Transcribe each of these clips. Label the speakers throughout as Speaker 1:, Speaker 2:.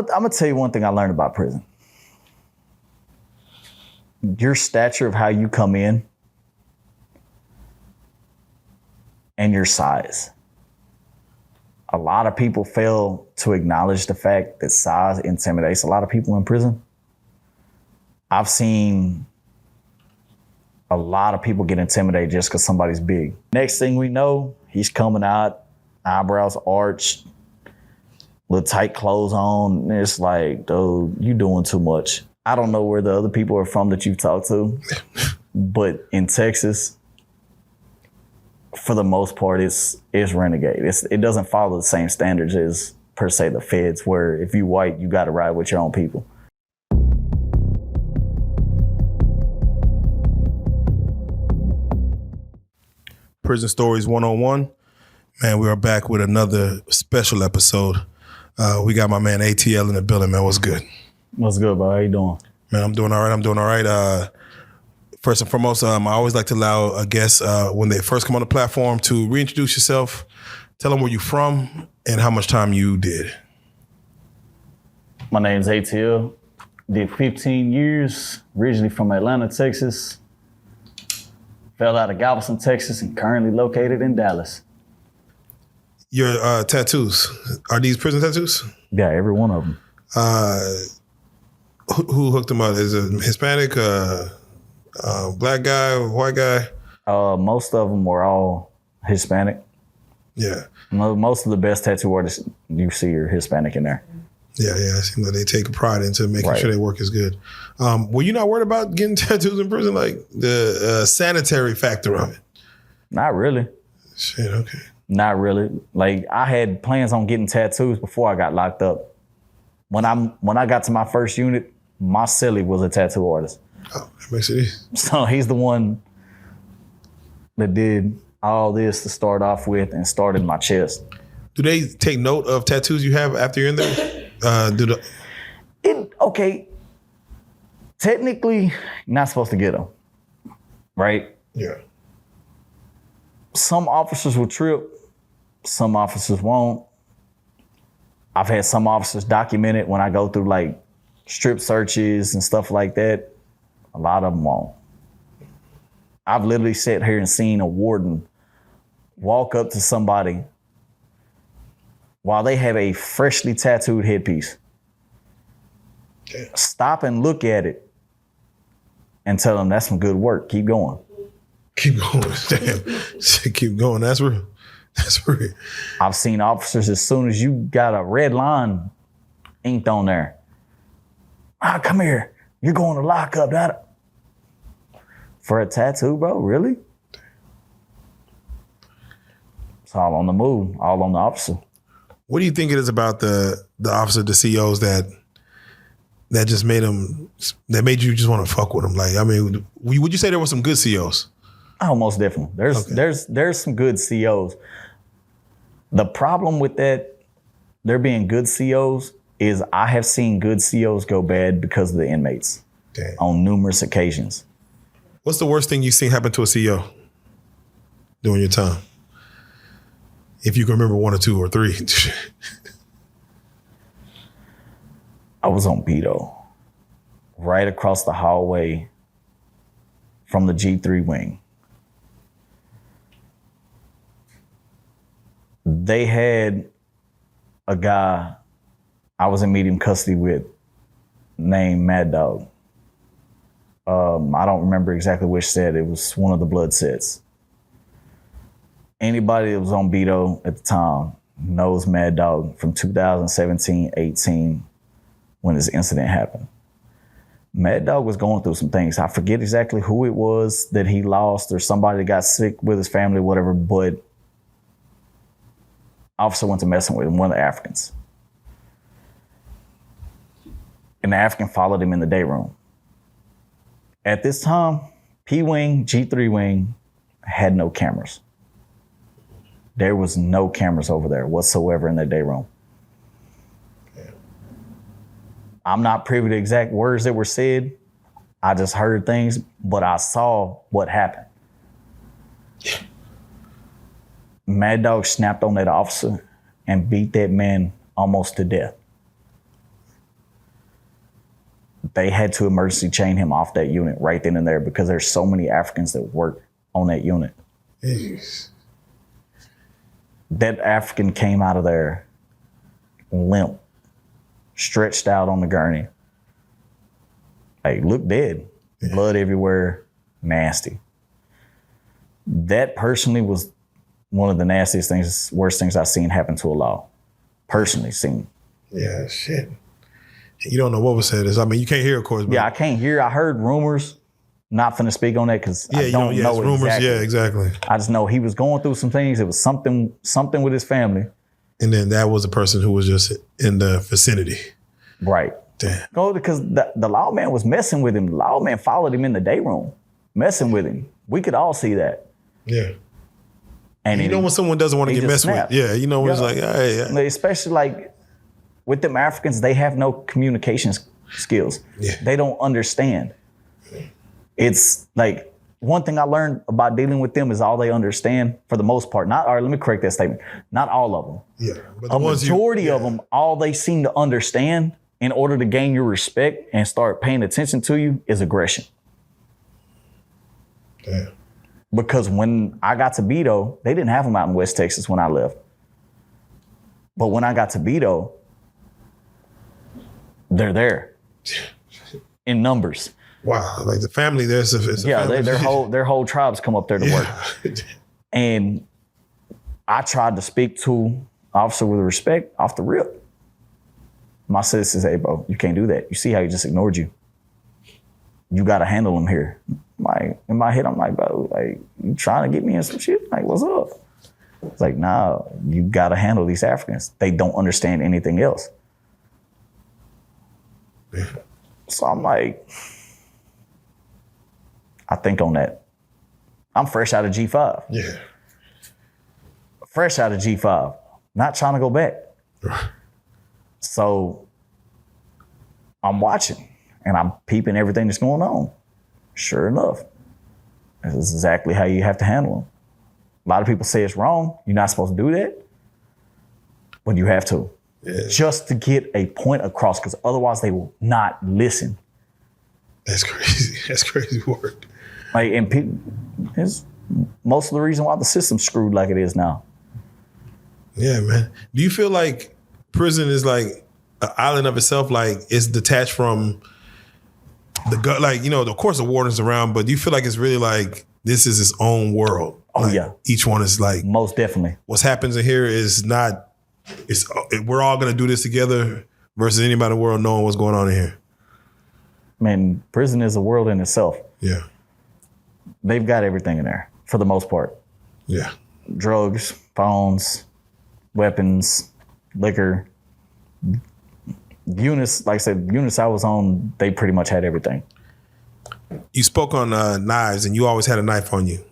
Speaker 1: gonna tell you one thing I learned about prison. Your stature of how you come in and your size. A lot of people fail to acknowledge the fact that size intimidates a lot of people in prison. I've seen a lot of people get intimidated just because somebody's big. Next thing we know, he's coming out, eyebrows arched, little tight clothes on. And it's like, dude, you doing too much. I don't know where the other people are from that you've talked to, but in Texas, for the most part, it's renegade. It doesn't follow the same standards as, per se, the feds, where if you white, you got to ride with your own people.
Speaker 2: Prison Stories 101. Man, we are back with another special episode. We got my man ATL in the building, man. What's good?
Speaker 1: What's good, bro? How you doing?
Speaker 2: Man, I'm doing all right. First and foremost, I always like to allow a guest, when they first come on the platform, to reintroduce yourself, tell them where you're from, and how much time you did.
Speaker 1: My name's ATL. Did 15 years, originally from Atlanta, Texas. Fell out of Galveston, Texas, and currently located in Dallas.
Speaker 2: Your tattoos, are these prison tattoos?
Speaker 1: Yeah, every one of them.
Speaker 2: Who hooked them up? Is it Hispanic, black guy, white guy?
Speaker 1: Most of them were all Hispanic.
Speaker 2: Yeah.
Speaker 1: Most of the best tattoo artists you see are Hispanic in there.
Speaker 2: Yeah. It seems like they take a pride into making sure their work is good. Were you not worried about getting tattoos in prison, like the sanitary factor of it?
Speaker 1: Not really.
Speaker 2: Shit, okay.
Speaker 1: Not really. Like, I had plans on getting tattoos before I got locked up. When I got to my first unit, my cellie was a tattoo artist.
Speaker 2: Oh, that makes it easy.
Speaker 1: So he's the one that did all this to start off with and started my chest.
Speaker 2: Do they take note of tattoos you have after you're in there?
Speaker 1: Okay, technically, you're not supposed to get them, right?
Speaker 2: Yeah.
Speaker 1: Some officers will trip, some officers won't. I've had some officers document it when I go through like strip searches and stuff like that. A lot of them won't. I've literally sat here and seen a warden walk up to somebody while they have a freshly tattooed headpiece.
Speaker 2: Okay.
Speaker 1: Stop and look at it and tell them that's some good work. Keep going.
Speaker 2: Keep going. Damn. Keep going. That's real. That's real.
Speaker 1: I've seen officers, as soon as you got a red line inked on there. Come here. You're going to lock up. That for a tattoo, bro? Really? It's all on the move, all on the officer.
Speaker 2: What do you think it is about the officer, the COs that just made them, that made you just want to fuck with them? Like, I mean, would you say there were some good COs?
Speaker 1: Oh, most definitely. There's some good COs. The problem with that, there being good COs, is I have seen good COs go bad because of the inmates.
Speaker 2: Damn.
Speaker 1: On numerous occasions.
Speaker 2: What's the worst thing you've seen happen to a CO during your time? If you can remember one or two or three.
Speaker 1: I was on Beto, right across the hallway from the G3 wing. They had a guy I was in medium custody with named Mad Dog. I don't remember exactly which set. It was one of the blood sets. Anybody that was on Beto at the time knows Mad Dog from 2017-18 when this incident happened. Mad Dog was going through some things. I forget exactly who it was that he lost or somebody that got sick with his family, whatever, but officer went to messing with him, one of the Africans. And the African followed him in the day room. At this time, P-Wing, G3 Wing had no cameras. There was no cameras over there whatsoever in the day room. Yeah. I'm not privy to exact words that were said. I just heard things, but I saw what happened. Yeah. Mad Dog snapped on that officer and beat that man almost to death. they had to emergency chain him off that unit right then and there because there's so many Africans that work on that unit.
Speaker 2: Jeez.
Speaker 1: That African came out of there limp, stretched out on the gurney. Like, looked dead. Yeah. Blood everywhere, nasty. That personally was one of the nastiest things, worst things I've seen happen to a law. Personally seen.
Speaker 2: Yeah, shit. You don't know what was said. I mean, you can't hear, of course. But
Speaker 1: yeah, I can't hear. I heard rumors. Not finna speak on that because I don't know
Speaker 2: rumors.
Speaker 1: Exactly.
Speaker 2: Yeah, exactly.
Speaker 1: I just know he was going through some things. It was something with his family.
Speaker 2: And then that was a person who was just in the vicinity.
Speaker 1: Right.
Speaker 2: Damn.
Speaker 1: Go because the lawman was messing with him. The lawman followed him in the day room, messing with him. We could all see that.
Speaker 2: Yeah.
Speaker 1: And
Speaker 2: you know when someone doesn't want to get messed with. Yeah. You know when it's like, hey.
Speaker 1: Especially like with them Africans, they have no communication skills.
Speaker 2: Yeah.
Speaker 1: They don't understand. It's like one thing I learned about dealing with them is all they understand for the most part. Let me correct that statement. Not all of them.
Speaker 2: Yeah. But
Speaker 1: a majority of them, all they seem to understand in order to gain your respect and start paying attention to you is aggression.
Speaker 2: Damn.
Speaker 1: Because when I got to Beto, they didn't have them out in West Texas when I left. But when I got to Beto, they're there in numbers.
Speaker 2: Wow, like the family there's a
Speaker 1: family. their whole tribes come up there to work. And I tried to speak to officer with respect off the rip. My sister says, hey, bro, you can't do that. You see how he just ignored you? You got to handle him here. Like, in my head, I'm like, bro, like, you trying to get me in some shit? Like, what's up? It's like, nah, you got to handle these Africans. They don't understand anything else.
Speaker 2: Yeah.
Speaker 1: So I'm like, I think on that. I'm fresh out of G5.
Speaker 2: Yeah.
Speaker 1: Fresh out of G5. Not trying to go back. So I'm watching and I'm peeping everything that's going on. Sure enough, this is exactly how you have to handle them. A lot of people say it's wrong. You're not supposed to do that. But you have to.
Speaker 2: Yeah.
Speaker 1: Just to get a point across, because otherwise they will not listen.
Speaker 2: That's crazy. That's crazy work.
Speaker 1: Like, and people, it's most of the reason why the system's screwed like it is now.
Speaker 2: Yeah, man. Do you feel like prison is like an island of itself, like it's detached from the like, you know, of course the warden's around, but do you feel like it's really like this is its own world?
Speaker 1: Oh,
Speaker 2: like,
Speaker 1: yeah.
Speaker 2: Each one is like,
Speaker 1: most definitely.
Speaker 2: What happens in here is not, we're all going to do this together versus anybody in the world knowing what's going on in here.
Speaker 1: Man, prison is a world in itself.
Speaker 2: Yeah.
Speaker 1: They've got everything in there for the most part.
Speaker 2: Yeah.
Speaker 1: Drugs, phones, weapons, liquor. Units, like I said, units I was on, they pretty much had everything.
Speaker 2: You spoke on knives, and you always had a knife on you.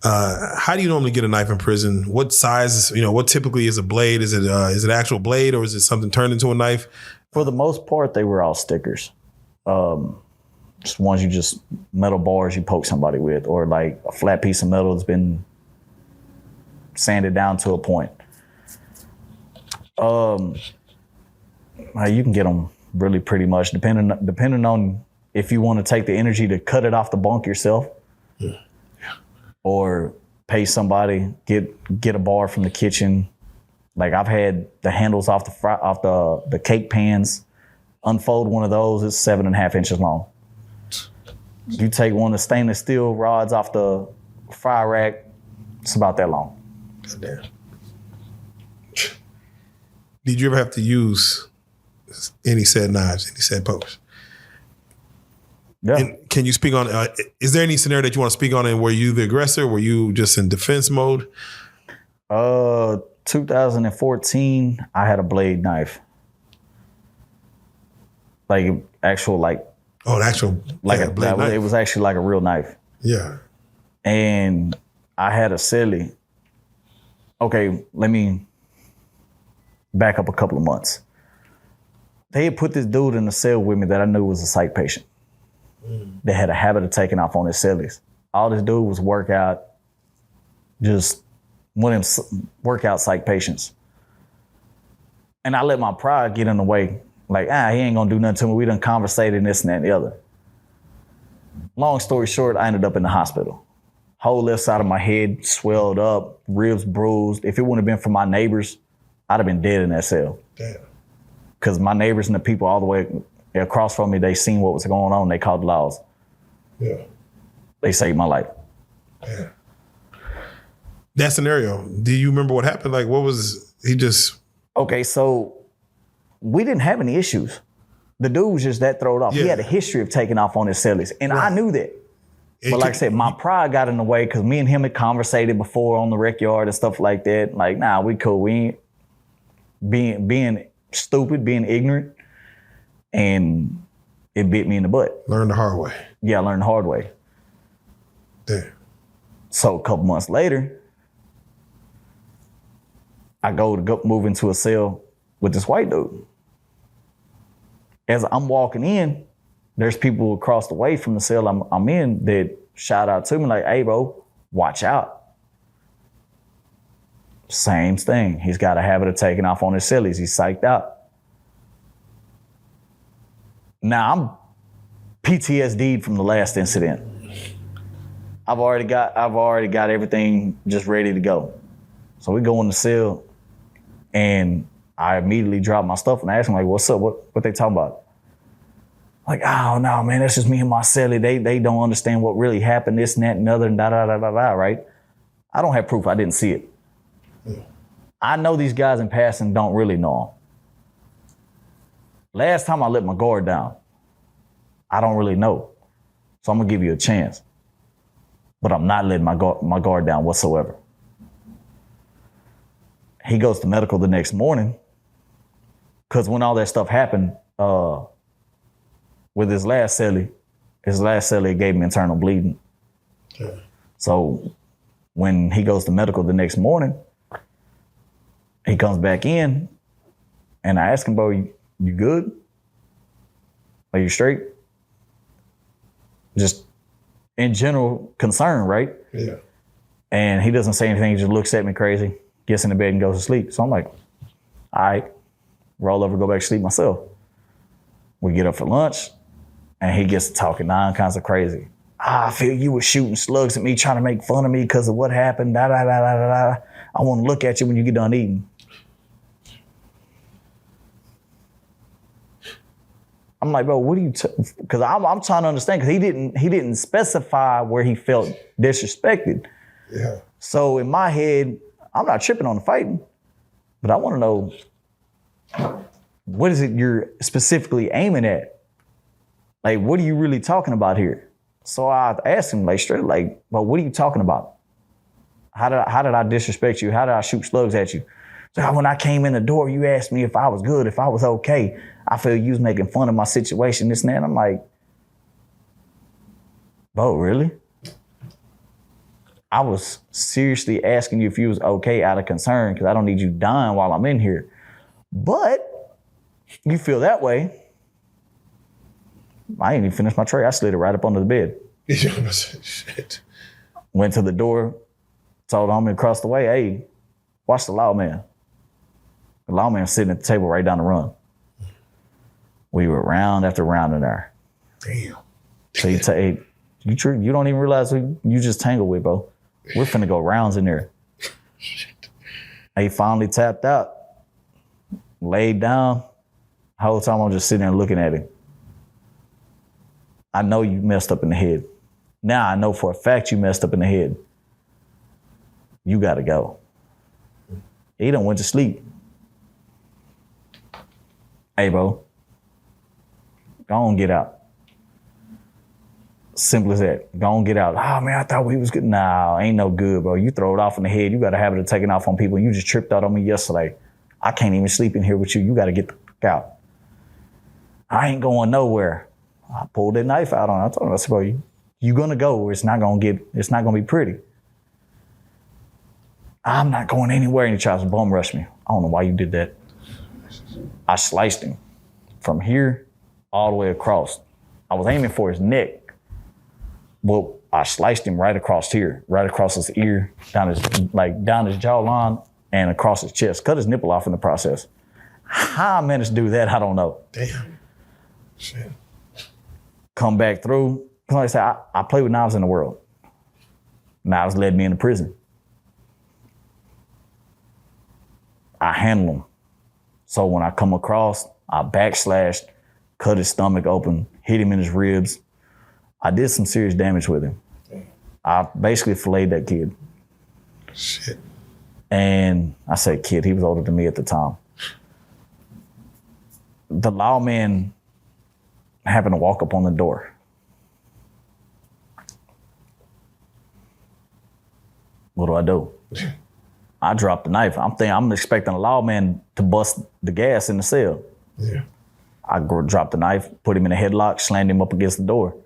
Speaker 2: How do you normally get a knife in prison? What size? You know, what typically is a blade? Is it an actual blade, or is it something turned into a knife?
Speaker 1: For the most part, they were all stickers. Just ones just metal bars you poke somebody with, or like a flat piece of metal that's been sanded down to a point. You can get them really pretty much depending on if you want to take the energy to cut it off the bunk yourself, or pay somebody, get a bar from the kitchen. Like I've had the handles off the cake pans. Unfold one of those, it's 7.5 inches long. You take one of the stainless steel rods off the fry rack, it's about that long.
Speaker 2: Damn. Did you ever have to use any said knives, any said pokes?
Speaker 1: Yeah.
Speaker 2: And can you speak on, is there any scenario that you want to speak on and were you the aggressor? Were you just in defense mode?
Speaker 1: 2014, I had a blade knife. Like actual, like.
Speaker 2: Oh, an actual,
Speaker 1: like
Speaker 2: yeah,
Speaker 1: a
Speaker 2: blade knife.
Speaker 1: It was actually like a real knife.
Speaker 2: Yeah.
Speaker 1: And I had a cellie. Okay, let me back up a couple of months. They had put this dude in the cell with me that I knew was a psych patient. They had a habit of taking off on his cellies. All this dude was workout, just one of them workout psych patients. And I let my pride get in the way. Like, he ain't gonna do nothing to me. We done conversated and this and that and the other. Long story short, I ended up in the hospital. Whole left side of my head swelled up, ribs bruised. If it wouldn't have been for my neighbors, I'd have been dead in that cell.
Speaker 2: Damn.
Speaker 1: Because my neighbors and the people all the way across from me, they seen what was going on. They called the laws.
Speaker 2: Yeah.
Speaker 1: They saved my life.
Speaker 2: Damn. That scenario, do you remember what happened? Like, what was, he just...
Speaker 1: Okay, so we didn't have any issues. The dude was just that thrown off.
Speaker 2: Yeah.
Speaker 1: He had a history of taking off on his cellies. And I knew that. But like I said, my pride got in the way because me and him had conversated before on the rec yard and stuff like that. Like, nah, we cool. We ain't being stupid, being ignorant. And it bit me in the butt.
Speaker 2: Learned the hard way.
Speaker 1: Yeah, I learned the hard way.
Speaker 2: Damn.
Speaker 1: So a couple months later, I go to move into a cell with this white dude. As I'm walking in, there's people across the way from the cell I'm in that shout out to me like, hey, bro, watch out. Same thing. He's got a habit of taking off on his cellies. He's psyched out. Now, I'm PTSD'd from the last incident. I've already got everything just ready to go. So we go in the cell, and I immediately drop my stuff and I ask him, like, what's up? What they talking about? Like, oh, no, man, that's just me and my cellie. They don't understand what really happened, this and that and other, and da-da-da-da-da, right? I don't have proof. I didn't see it. Yeah. I know these guys in passing don't really know them. Last time I let my guard down, I don't really know. So I'm going to give you a chance. But I'm not letting my guard down whatsoever. He goes to medical the next morning because when all that stuff happened, with his last cellie gave him internal bleeding. Okay. So when he goes to medical the next morning, he comes back in and I ask him, bro, you good? Are you straight? Just in general concern, right? Yeah. And he doesn't say anything. He just looks at me crazy, gets in the bed and goes to sleep. So I'm like, all right, roll over, go back to sleep myself. We get up for lunch. And he gets to talking all kinds of crazy. I feel you were shooting slugs at me, trying to make fun of me because of what happened. Da, da, da, da, da, da. I want to look at you when you get done eating. I'm like, bro, what do you? Because I'm trying to understand because he didn't specify where he felt disrespected. Yeah. So in my head, I'm not tripping on the fighting, but I want to know what is it you're specifically aiming at. Like, what are you really talking about here? So I asked him, like, straight, like, but what are you talking about? How did I disrespect you? How did I shoot slugs at you? So when I came in the door, you asked me if I was good, if I was okay. I feel you was making fun of my situation, this and that. And I'm like, bro, really? I was seriously asking you if you was okay out of concern because I don't need you dying while I'm in here. But you feel that way. I ain't even finished my tray. I slid it right up under the bed.
Speaker 2: Shit.
Speaker 1: Went to the door, told the homie across the way, hey, watch the lawman. The lawman sitting at the table right down the run. We were round after round in there.
Speaker 2: Damn.
Speaker 1: So you don't even realize who you just tangled with, bro. We're finna go rounds in there. Shit. He finally tapped out, laid down. The whole time I'm just sitting there looking at him. I know you messed up in the head. Now I know for a fact you messed up in the head. You gotta go. He done went to sleep. Hey, bro. Go on, get out. Simple as that. Go on, get out. Oh, man, I thought we was good. Nah, ain't no good, bro. You throw it off in the head. You got a habit of taking off on people. You just tripped out on me yesterday. I can't even sleep in here with you. You got to get the fuck out. I ain't going nowhere. I pulled that knife out on him. I told him, I said, bro, you going to go or it's not going to be pretty. I'm not going anywhere. And he tries to bum rush me. I don't know why you did that. I sliced him from here all the way across. I was aiming for his neck. Well, I sliced him right across here, right across his ear, down his jawline and across his chest. Cut his nipple off in the process. How I managed to do that, I don't know.
Speaker 2: Damn. Shit.
Speaker 1: Come back through. Like I said, I play with knives in the world. Knives led me into prison. I handle them. So when I come across, I backslashed, cut his stomach open, hit him in his ribs. I did some serious damage with him. I basically filleted that kid.
Speaker 2: Shit.
Speaker 1: And I said kid, he was older than me at the time. The lawman happened to walk up on the door. What do? I dropped the knife. I'm expecting a lawman to bust the gas in the cell.
Speaker 2: Yeah.
Speaker 1: I dropped the knife, put him in a headlock, slammed him up against the door.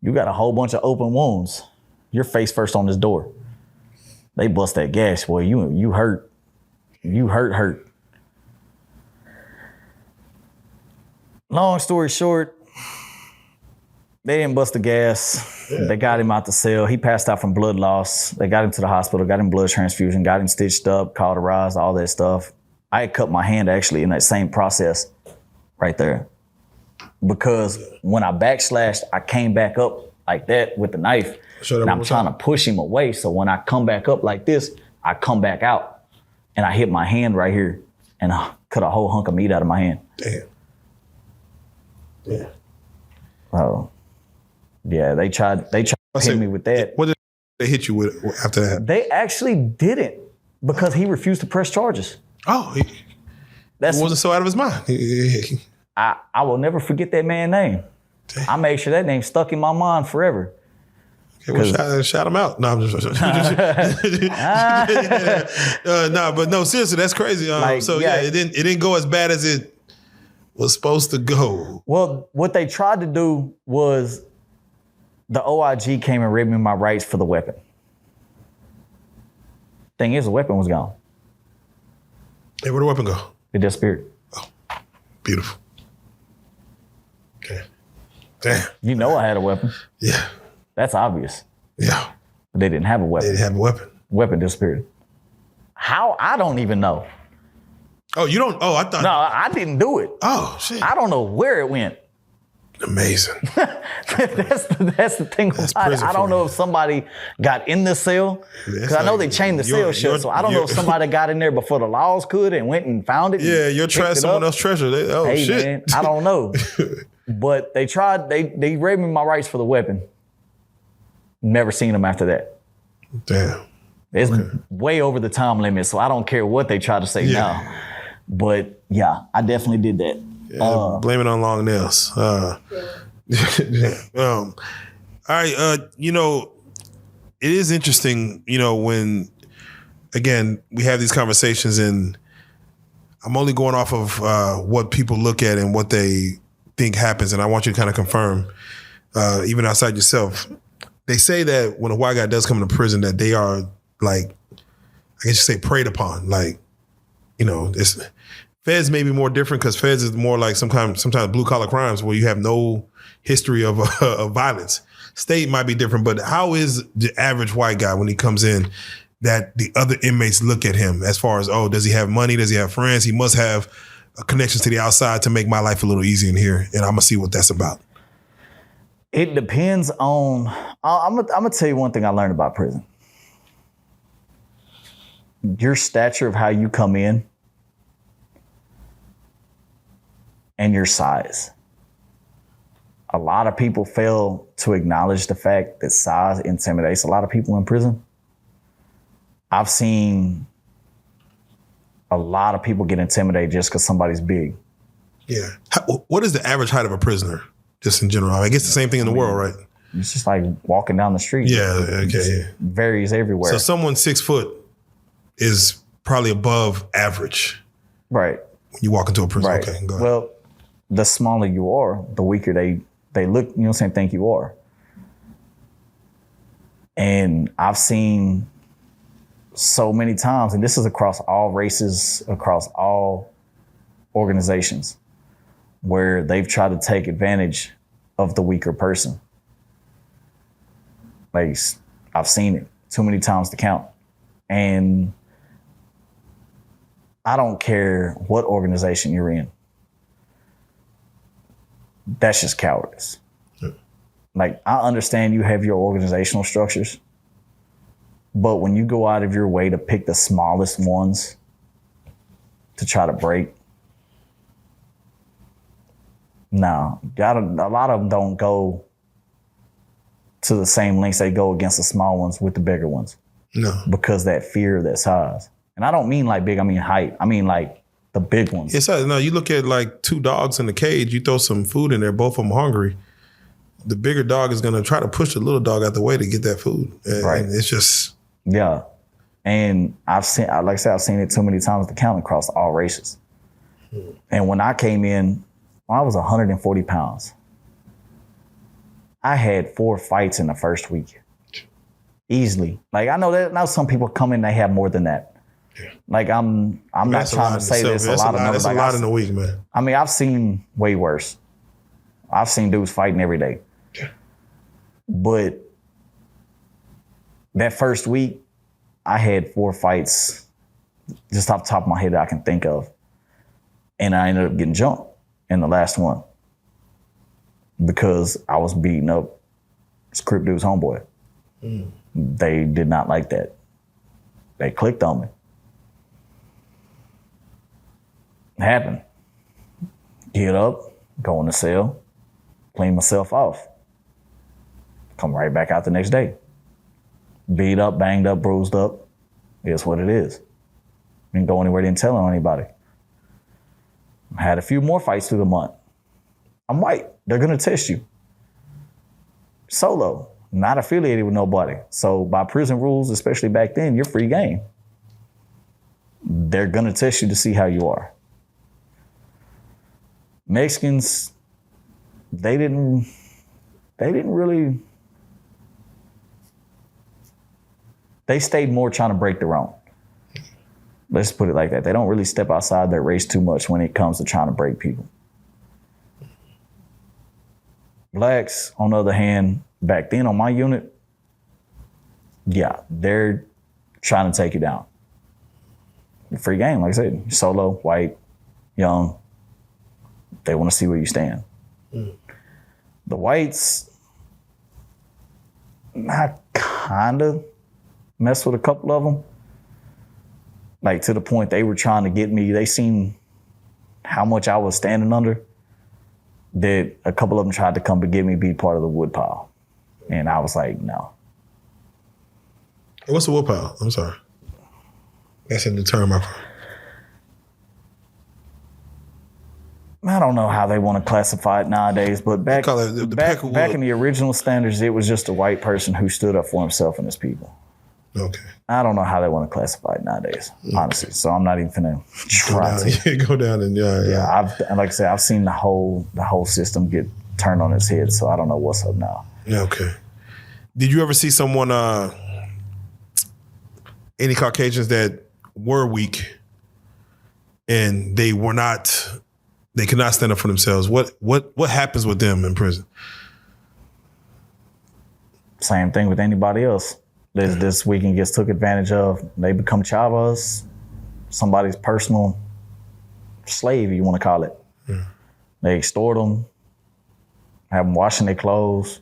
Speaker 1: You got a whole bunch of open wounds. You're face first on this door. They bust that gas, boy. You hurt. You hurt. Long story short, they didn't bust the gas. Yeah. They got him out the cell. He passed out from blood loss. They got him to the hospital, got him blood transfusion, got him stitched up, cauterized, all that stuff. I had cut my hand actually in that same process right there. Because when I backslashed, I came back up like that with the knife. And I'm trying to push him away. So when I come back up like this, I come back out and I hit my hand right here and I cut a whole hunk of meat out of my hand.
Speaker 2: Damn. Yeah.
Speaker 1: Oh. Yeah, they tried to hit me with that.
Speaker 2: What did they hit you with after that?
Speaker 1: They actually didn't because he refused to press charges.
Speaker 2: Oh, he wasn't so out of his mind.
Speaker 1: I will never forget that man's name. Damn. I made sure that name stuck in my mind forever.
Speaker 2: Okay, well, shout him out. No, I'm just but no, seriously, that's crazy. It didn't go as bad as it was supposed to go.
Speaker 1: Well, what they tried to do was the OIG came and ripped me my rights for the weapon. Thing is, the weapon was gone.
Speaker 2: Hey, where'd the weapon go?
Speaker 1: It disappeared.
Speaker 2: Oh, beautiful. Okay. Damn.
Speaker 1: You know I had a weapon.
Speaker 2: Yeah.
Speaker 1: That's obvious.
Speaker 2: Yeah.
Speaker 1: But they didn't have a weapon.
Speaker 2: They didn't have a weapon.
Speaker 1: Weapon disappeared. How? I don't even know.
Speaker 2: Oh, you don't? Oh, I thought.
Speaker 1: No, I didn't do it.
Speaker 2: Oh, shit.
Speaker 1: I don't know where it went.
Speaker 2: Amazing.
Speaker 1: That's the thing about it. I don't know if somebody got in the cell, because I know they chained the cell shut, so I don't know if somebody got in there before the laws could and went and found it.
Speaker 2: Yeah, you're trying someone else's treasure.
Speaker 1: Hey,
Speaker 2: shit.
Speaker 1: Man, I don't know. But they tried, they raided me my rights for the weapon. Never seen them after that.
Speaker 2: Damn.
Speaker 1: It's way over the time limit, so I don't care what they try to say now. But yeah, I definitely did that.
Speaker 2: Yeah, blame it on long nails. All right. It is interesting, when, again, we have these conversations and I'm only going off of what people look at and what they think happens. And I want you to kind of confirm, even outside yourself. They say that when a white guy does come into prison, that they are like, I guess you say preyed upon. Like, it's feds may be more different because feds is more like sometimes blue collar crimes where you have no history of violence. State might be different, but how is the average white guy when he comes in that the other inmates look at him as far as, does he have money? Does he have friends? He must have connections to the outside to make my life a little easier in here. And I'm going to see what that's about.
Speaker 1: It depends on, I'm going to tell you one thing I learned about prison. Your stature of how you come in and your size. A lot of people fail to acknowledge the fact that size intimidates a lot of people in prison. I've seen a lot of people get intimidated just because somebody's big.
Speaker 2: Yeah. What is the average height of a prisoner, just in general? I guess the same thing in the world, right?
Speaker 1: It's just like walking down the street.
Speaker 2: Yeah, okay.
Speaker 1: It varies everywhere.
Speaker 2: So someone 6 foot is probably above average.
Speaker 1: Right.
Speaker 2: When you walk into a prison.
Speaker 1: Right.
Speaker 2: Okay, go ahead.
Speaker 1: Well, the smaller you are, the weaker they look, think you are. And I've seen so many times, and this is across all races, across all organizations, where they've tried to take advantage of the weaker person. Like, I've seen it too many times to count. And I don't care what organization you're in. That's just cowardice. Yeah. Like, I understand you have your organizational structures, but when you go out of your way to pick the smallest ones to try to break, no, a lot of them don't go to the same lengths they go against the small ones with the bigger ones.
Speaker 2: No.
Speaker 1: Because that fear of that size. And I don't mean like big, I mean height. I mean like the big ones.
Speaker 2: Yes, no, you look at like two dogs in the cage, you throw some food in there, both of them hungry. The bigger dog is going to try to push the little dog out the way to get that food.
Speaker 1: Right.
Speaker 2: And it's just.
Speaker 1: Yeah. And I've seen, like I said, I've seen it too many times to count across all races. And when I came in, I was 140 pounds. I had 4 fights in the first week. Easily. Like, I know that now some people come in, they have more than that. Yeah. Like, I'm not trying to say there's a lot of numbers.
Speaker 2: That's a lot in a week, man.
Speaker 1: I mean, I've seen way worse. I've seen dudes fighting every day. Yeah. But that first week, I had 4 fights just off the top of my head that I can think of. And I ended up getting jumped in the last one because I was beating up Script Dude's homeboy. They did not like that. They clicked on me. It happened. Get up, go in the cell, clean myself off. Come right back out the next day. Beat up, banged up, bruised up. It's what it is. Didn't go anywhere, didn't tell anybody. Had a few more fights through the month. I'm white. They're going to test you. Solo. Not affiliated with nobody. So by prison rules, especially back then, you're free game. They're going to test you to see how you are. Mexicans, they didn't really, they stayed more trying to break their own. Let's put it like that. They don't really step outside their race too much when it comes to trying to break people. Blacks, on the other hand, back then on my unit, yeah, they're trying to take you down. Free game, like I said, solo, white, young. They want to see where you stand. The whites, I kind of messed with a couple of them. Like, to the point they were trying to get me. They seen how much I was standing under, that a couple of them tried to come to get me be part of the wood pile. And I was like, no.
Speaker 2: What's the wood pile? I'm sorry. That's in the term I've heard.
Speaker 1: I don't know how they want to classify it nowadays, but back in the original standards, it was just a white person who stood up for himself and his people.
Speaker 2: Okay.
Speaker 1: I don't know how they want to classify it nowadays, honestly. So I'm not even finna try to.
Speaker 2: Go down and
Speaker 1: Like I said, I've seen the whole system get turned on its head. So I don't know what's up now.
Speaker 2: Yeah. Okay. Did you ever see someone, any Caucasians that were weak and they could not stand up for themselves? What happens with them in prison?
Speaker 1: Same thing with anybody else. This weekend gets took advantage of. They become chavas, somebody's personal slave, you want to call it. Yeah. They extort them, have them washing their clothes,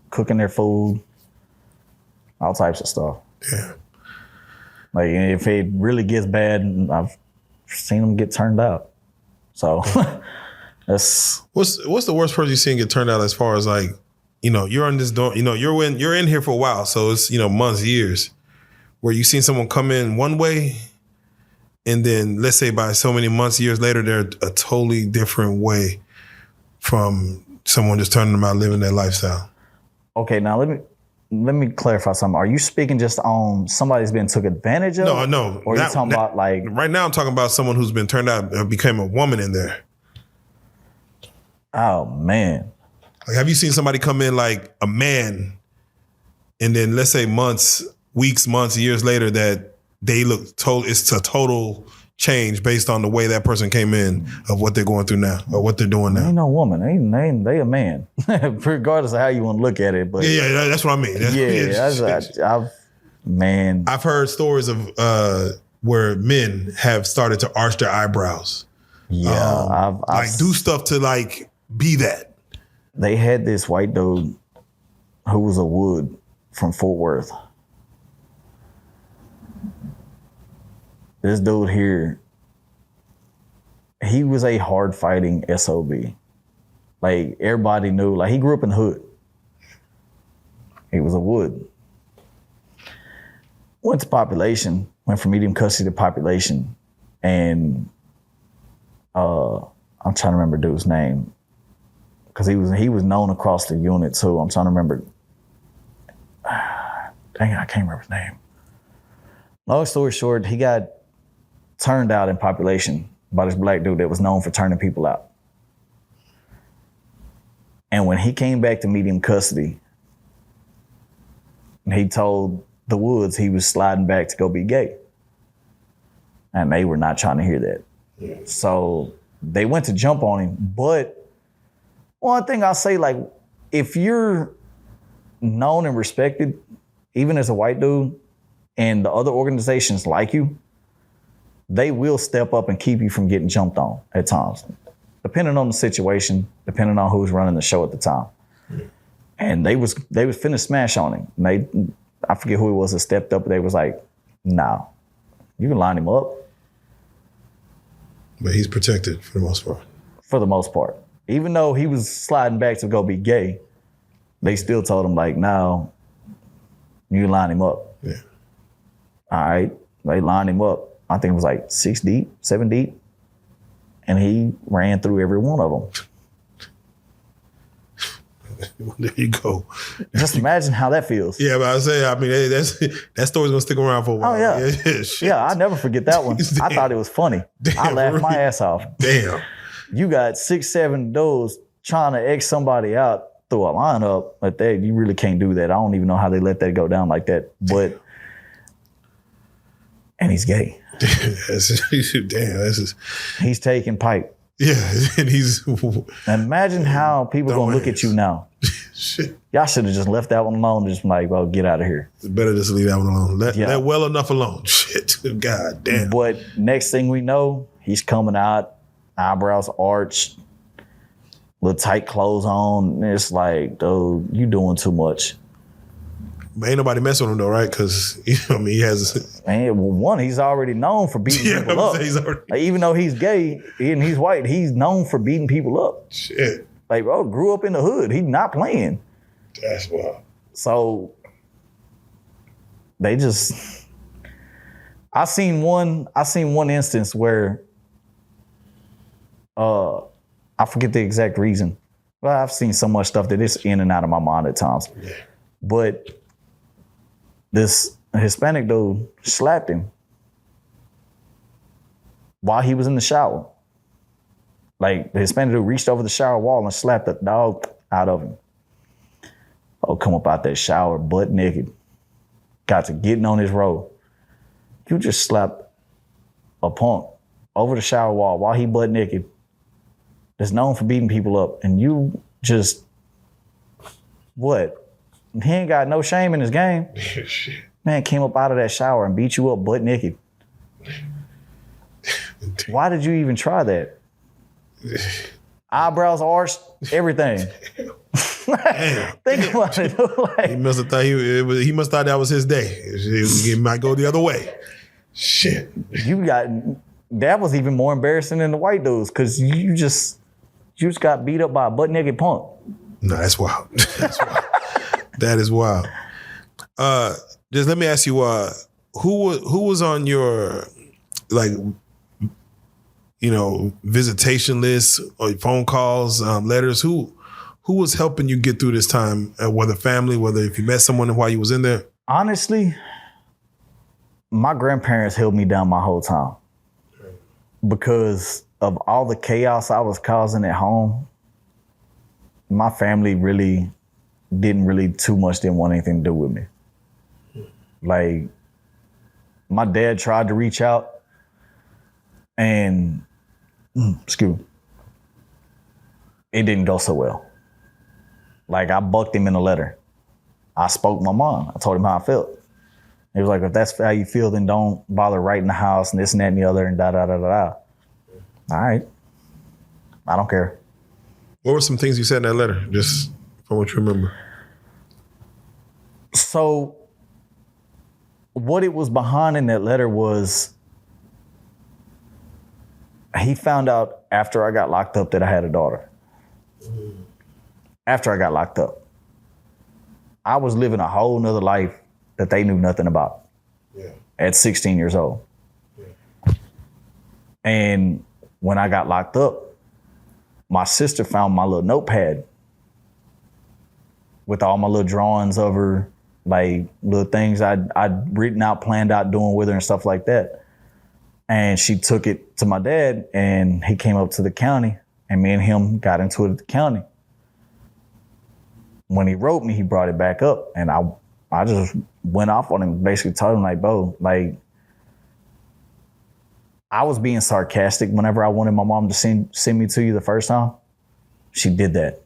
Speaker 1: cooking their food, all types of stuff.
Speaker 2: Yeah.
Speaker 1: Like, if it really gets bad, I've seen them get turned out. So that's
Speaker 2: what's the worst person you've seen get turned out, as far as, like, you're in this dorm, you're in here for a while, so it's, months, years, where you've seen someone come in one way, and then let's say by so many months, years later, they're a totally different way from someone just turning them out, living their lifestyle.
Speaker 1: Okay, now let me clarify something. Are you speaking just on somebody's been took advantage of?
Speaker 2: No.
Speaker 1: Or are you talking about, like,
Speaker 2: right now I'm talking about someone who's been turned out, became a woman in there.
Speaker 1: Oh, man.
Speaker 2: Like, have you seen somebody come in like a man, and then let's say weeks, months, years later, that they look it's a total change based on the way that person came in, of what they're going through now or what they're doing now?
Speaker 1: Ain't no woman. They a man, regardless of how you want to look at it. But
Speaker 2: that's what I mean.
Speaker 1: I've heard
Speaker 2: I've heard stories of where men have started to arch their eyebrows.
Speaker 1: Yeah,
Speaker 2: I've do stuff to like be that.
Speaker 1: They had this white dude who was a Wood from Fort Worth. This dude here, he was a hard fighting SOB. Like everybody knew, like he grew up in the hood. He was a Wood. Went to population, went from medium custody to population, and I'm trying to remember dude's name because he was known across the unit too. I'm trying to remember. Dang it, I can't remember his name. Long story short, he got turned out in population by this black dude that was known for turning people out. And when he came back to medium custody, he told the Woods he was sliding back to go be gay. And they were not trying to hear that. Yeah. So they went to jump on him. But one thing I'll say, like, if you're known and respected, even as a white dude, and the other organizations like you, they will step up and keep you from getting jumped on at times, depending on the situation, depending on who's running the show at the time. Yeah. And they was finna smash on him. And I forget who it was that stepped up, but they was like, nah, you can line him up.
Speaker 2: But he's protected for the most part.
Speaker 1: For the most part. Even though he was sliding back to go be gay, they still told him, like, no, you can line him up.
Speaker 2: Yeah.
Speaker 1: All right. They lined him up. I think it was like 6 deep, 7 deep. And he ran through every one of them.
Speaker 2: There you go.
Speaker 1: Just imagine how that feels.
Speaker 2: Yeah, but I say, I mean, that story's gonna stick around for a while.
Speaker 1: Oh, yeah. Yeah, I'll never forget that one. I thought it was funny. I laughed my ass off.
Speaker 2: Damn.
Speaker 1: You got 6, 7 dudes trying to X somebody out through a lineup like that. You really can't do that. I don't even know how they let that go down like that. But, and he's gay. He's taking pipe.
Speaker 2: Yeah, and
Speaker 1: and imagine how people gonna look at you now.
Speaker 2: Shit.
Speaker 1: Y'all should have just left that one alone and just like, well, get out of here.
Speaker 2: It's better just leave that one alone. Let well enough alone. Shit. God damn.
Speaker 1: But next thing we know, he's coming out, eyebrows arched, little tight clothes on. And it's like, dude, you doing too much.
Speaker 2: But ain't nobody messing with him though, right? Because he has.
Speaker 1: Man, well, one, he's already known for beating people up. Like, even though he's gay and he's white, he's known for beating people up.
Speaker 2: Shit.
Speaker 1: Like, bro, grew up in the hood. He's not playing.
Speaker 2: That's wild. So
Speaker 1: they just. I seen one instance where. I forget the exact reason. Well, I've seen so much stuff that it's in and out of my mind at times.
Speaker 2: Yeah.
Speaker 1: But this Hispanic dude slapped him while he was in the shower. Like, the Hispanic dude reached over the shower wall and slapped the dog out of him. Oh, come up out that shower butt naked. Got to getting on his road. You just slapped a punk over the shower wall while he butt naked that's known for beating people up. And you just, what? He ain't got no shame in his game. Man came up out of that shower and beat you up butt naked. Why did you even try that? Eyebrows arched, everything. Think about it. Like,
Speaker 2: he must have thought he must thought that was his day. He might go the other way. Shit.
Speaker 1: That was even more embarrassing than the white dudes because you just got beat up by a butt naked punk.
Speaker 2: No, that's wild. That's wild. That is wild. Just let me ask you, who was on your visitation list or phone calls, letters? Who was helping you get through this time? Whether family, whether if you met someone while you was in there?
Speaker 1: Honestly, my grandparents held me down my whole time because of all the chaos I was causing at home. My family didn't want anything to do with me. Like, my dad tried to reach out and, it didn't go so well. Like, I bucked him in a letter. I spoke my mom. I told him how I felt. He was like, if that's how you feel, then don't bother writing the house and this and that and the other and da da da da da. All right. I don't care.
Speaker 2: What were some things you said in that letter, just from what you remember?
Speaker 1: So what it was behind in that letter was he found out after I got locked up that I had a daughter. After I got locked up. I was living a whole nother life that they knew nothing about at 16 years old. Yeah. And when I got locked up, my sister found my little notepad with all my little drawings of her, like little things I'd written out, planned out doing with her and stuff like that. And she took it to my dad and he came up to the county and me and him got into it at the county. When he wrote me, he brought it back up and I just went off on him, basically told him like, bro, like I was being sarcastic whenever I wanted my mom to send me to you the first time. She did that.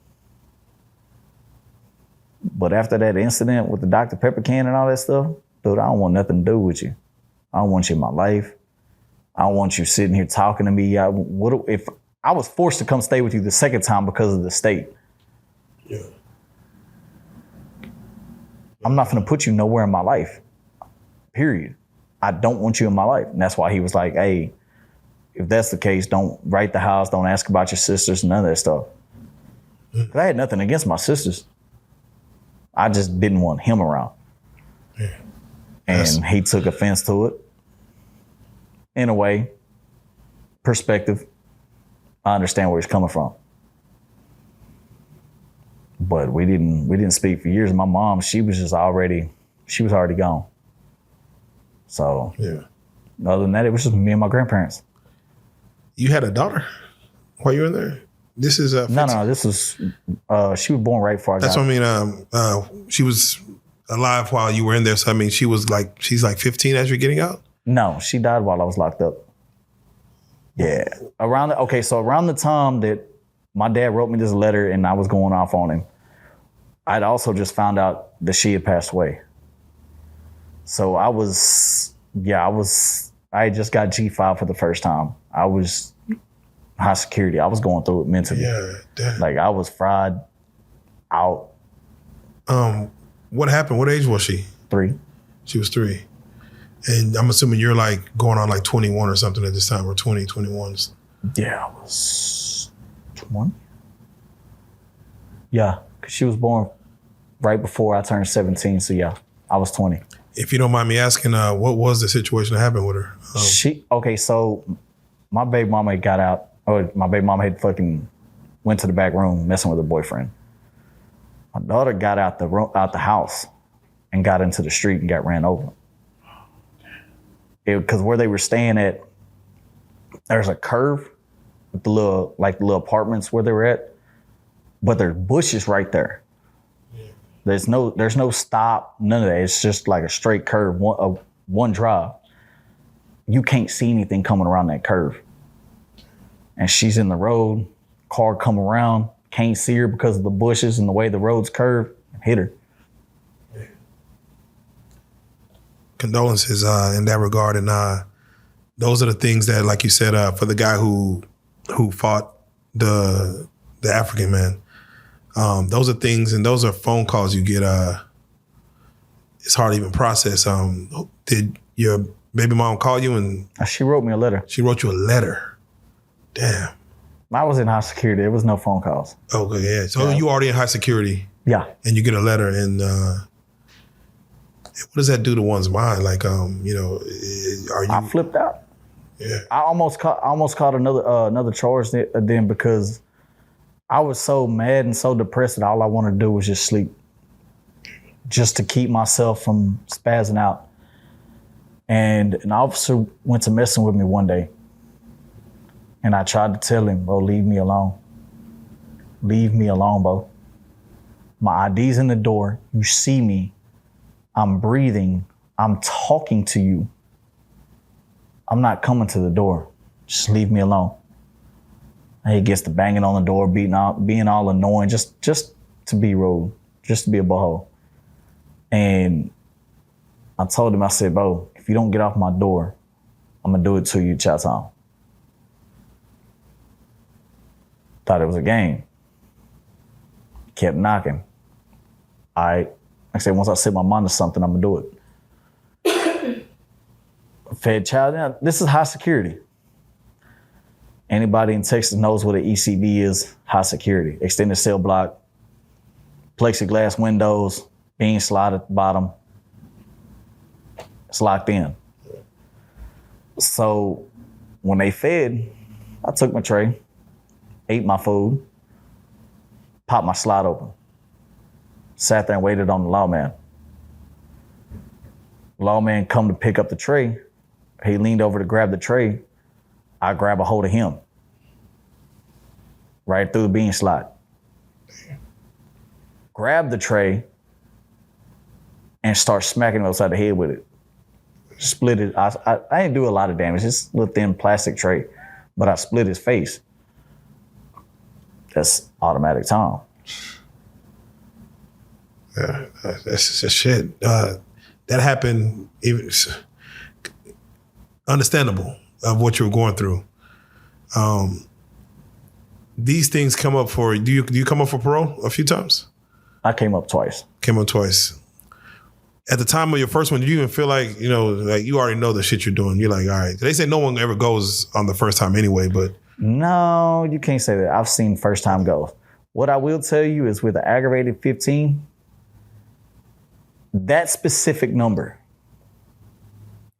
Speaker 1: But after that incident with the Dr. Pepper can and all that stuff, dude, I don't want nothing to do with you. I don't want you in my life. I don't want you sitting here talking to me. What if I was forced to come stay with you the second time because of the state? Yeah. I'm not going to put you nowhere in my life, period. I don't want you in my life. And that's why he was like, hey, if that's the case, don't write the house, don't ask about your sisters, none of that stuff. Mm. I had nothing against my sisters. I just didn't want him around. Yeah. And he took offense to it. In a way, perspective, I understand where he's coming from. But we didn't speak for years. My mom, she was already gone. So yeah. Other than that, it was just me and my grandparents.
Speaker 2: You had a daughter while you were in there? This is
Speaker 1: no. This is she was born right before I got.
Speaker 2: That's what I mean. She was alive while you were in there. So I mean, she's like 15 as you're getting out.
Speaker 1: No, she died while I was locked up. Yeah, around the time that my dad wrote me this letter and I was going off on him, I'd also just found out that she had passed away. So I had just got G5 for the first time. I was high security. I was going through it mentally. Yeah, damn. Like I was fried out.
Speaker 2: What happened? What age was she?
Speaker 1: 3.
Speaker 2: She was 3. And I'm assuming you're like going on like 21 or something at this time, or 20, 21s.
Speaker 1: Yeah, I was 20. Yeah, because she was born right before I turned 17. So yeah, I was 20.
Speaker 2: If you don't mind me asking, what was the situation that happened with her?
Speaker 1: So my baby mama got out. My baby mama had fucking went to the back room messing with her boyfriend. My daughter got out the house and got into the street and got ran over. Because where they were staying at, there's a curve with the little apartments where they were at, but there's bushes right there. Yeah. There's no stop, none of that. It's just like a straight curve, one drive. You can't see anything coming around that curve. And she's in the road, car come around, can't see her because of the bushes and the way the road's curved, hit her.
Speaker 2: Condolences in that regard, and those are the things that, like you said, for the guy who fought the African man, those are things, and those are phone calls you get. It's hard to even process. Did your baby mom call you? And
Speaker 1: she wrote me a letter.
Speaker 2: She wrote you a letter. Damn. I
Speaker 1: was in high security. There was no phone calls.
Speaker 2: Okay, yeah. So you already in high security.
Speaker 1: Yeah.
Speaker 2: And you get a letter, and what does that do to one's mind? Like, are you?
Speaker 1: I flipped out.
Speaker 2: Yeah.
Speaker 1: I almost caught another charge then because I was so mad and so depressed that all I wanted to do was just sleep, just to keep myself from spazzing out. And an officer went to messing with me one day, and I tried to tell him, "Bro, leave me alone. Leave me alone, bro. My ID's in the door. You see me. I'm breathing. I'm talking to you. I'm not coming to the door. Just leave me alone." And he gets to banging on the door, being all annoying, just to be rude, just to be a butthole. And I told him, I said, bro, if you don't get off my door, I'm gonna do it to you, Chat-Town. Thought it was a game. Kept knocking. I said, once I set my mind to something, I'm gonna do it. Fed child, now, this is high security. Anybody in Texas knows what an ECB is, high security. Extended cell block, plexiglass windows, beam slide at the bottom. It's locked in. So when they fed, I took my tray, ate my food, popped my slide open, sat there and waited on the lawman. Lawman come to pick up the tray. He leaned over to grab the tray. I grab a hold of him. Right through the bean slot. Grab the tray and start smacking him upside the head with it. Split it. I didn't do a lot of damage. It's a little thin plastic tray, but I split his face. That's automatic time.
Speaker 2: Yeah, that's just shit. That happened. Even understandable of what you were going through. These things come up for. Do you come up for parole a few times?
Speaker 1: I came up twice.
Speaker 2: Came up twice. At the time of your first one, did you even feel like, like you already know the shit you're doing? You're like, all right. They say no one ever goes on the first time anyway, but.
Speaker 1: No, you can't say that. I've seen first time goes. What I will tell you is with the aggravated 15, that specific number,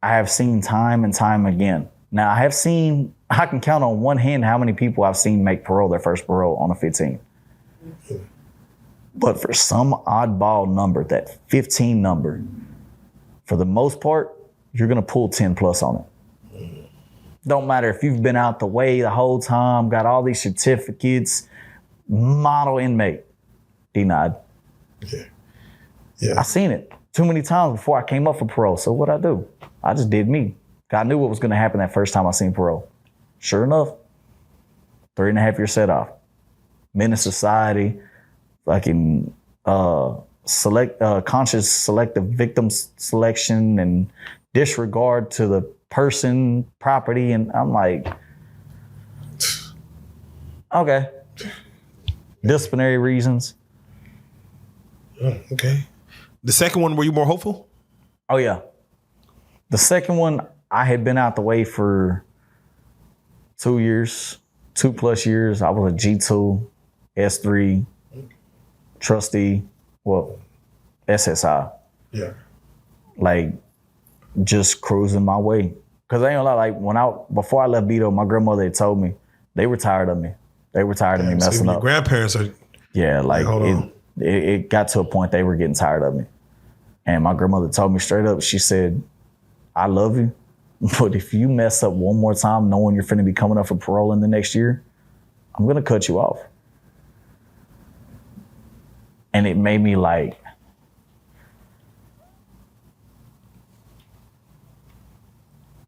Speaker 1: I have seen time and time again. Now, I can count on one hand how many people I've seen make parole, their first parole on a 15. But for some oddball number, that 15 number, for the most part, you're going to pull 10 plus on it. Don't matter if you've been out the way the whole time, got all these certificates, model inmate, denied. Yeah. I seen it too many times before I came up for parole. So what'd I do? I just did me. I knew what was going to happen that first time I seen parole. Sure enough, 3.5 year set off. Menace society, fucking conscious selective victim selection and disregard to the person, property, and I'm like, okay. Disciplinary reasons.
Speaker 2: Oh, okay. The second one, were you more hopeful?
Speaker 1: Oh yeah. The second one, I had been out the way for 2 years, 2+ years. I was a G2, S3, trustee, SSI.
Speaker 2: Yeah.
Speaker 1: Like, just cruising my way. Cause I ain't gonna lie, like before I left Beto, my grandmother had told me they were tired of me. They were tired of me messing up.
Speaker 2: Your grandparents are.
Speaker 1: Yeah, like it got to a point they were getting tired of me. And my grandmother told me straight up, she said, I love you, but if you mess up one more time knowing you're finna be coming up for parole in the next year, I'm gonna cut you off. And it made me like,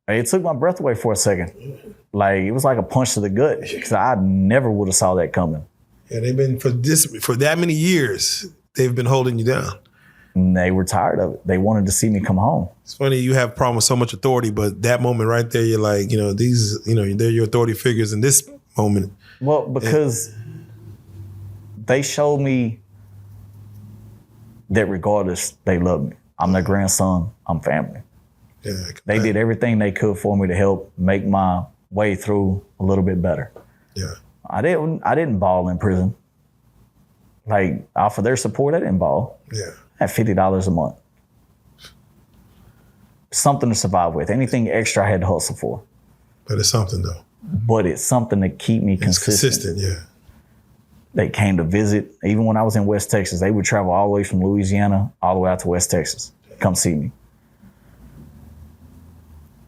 Speaker 1: it took my breath away for a second. Like, it was like a punch to the gut because I never would have saw that coming.
Speaker 2: Yeah, they've been for that many years, they've been holding you down.
Speaker 1: And they were tired of it. They wanted to see me come home.
Speaker 2: It's funny you have a problem with so much authority, but that moment right there, you're like, these, they're your authority figures in this moment.
Speaker 1: Well, because they showed me that regardless, they love me. I'm their grandson. I'm family. Yeah, they did everything they could for me to help make my way through a little bit better.
Speaker 2: Yeah,
Speaker 1: I didn't ball in prison. Like, off of their support, I didn't ball.
Speaker 2: Yeah,
Speaker 1: I had $50 a month. Something to survive with. Anything extra I had to hustle for.
Speaker 2: But it's something though.
Speaker 1: But it's something to keep me consistent.
Speaker 2: It's consistent, yeah.
Speaker 1: They came to visit. Even when I was in West Texas, they would travel all the way from Louisiana all the way out to West Texas. Come see me.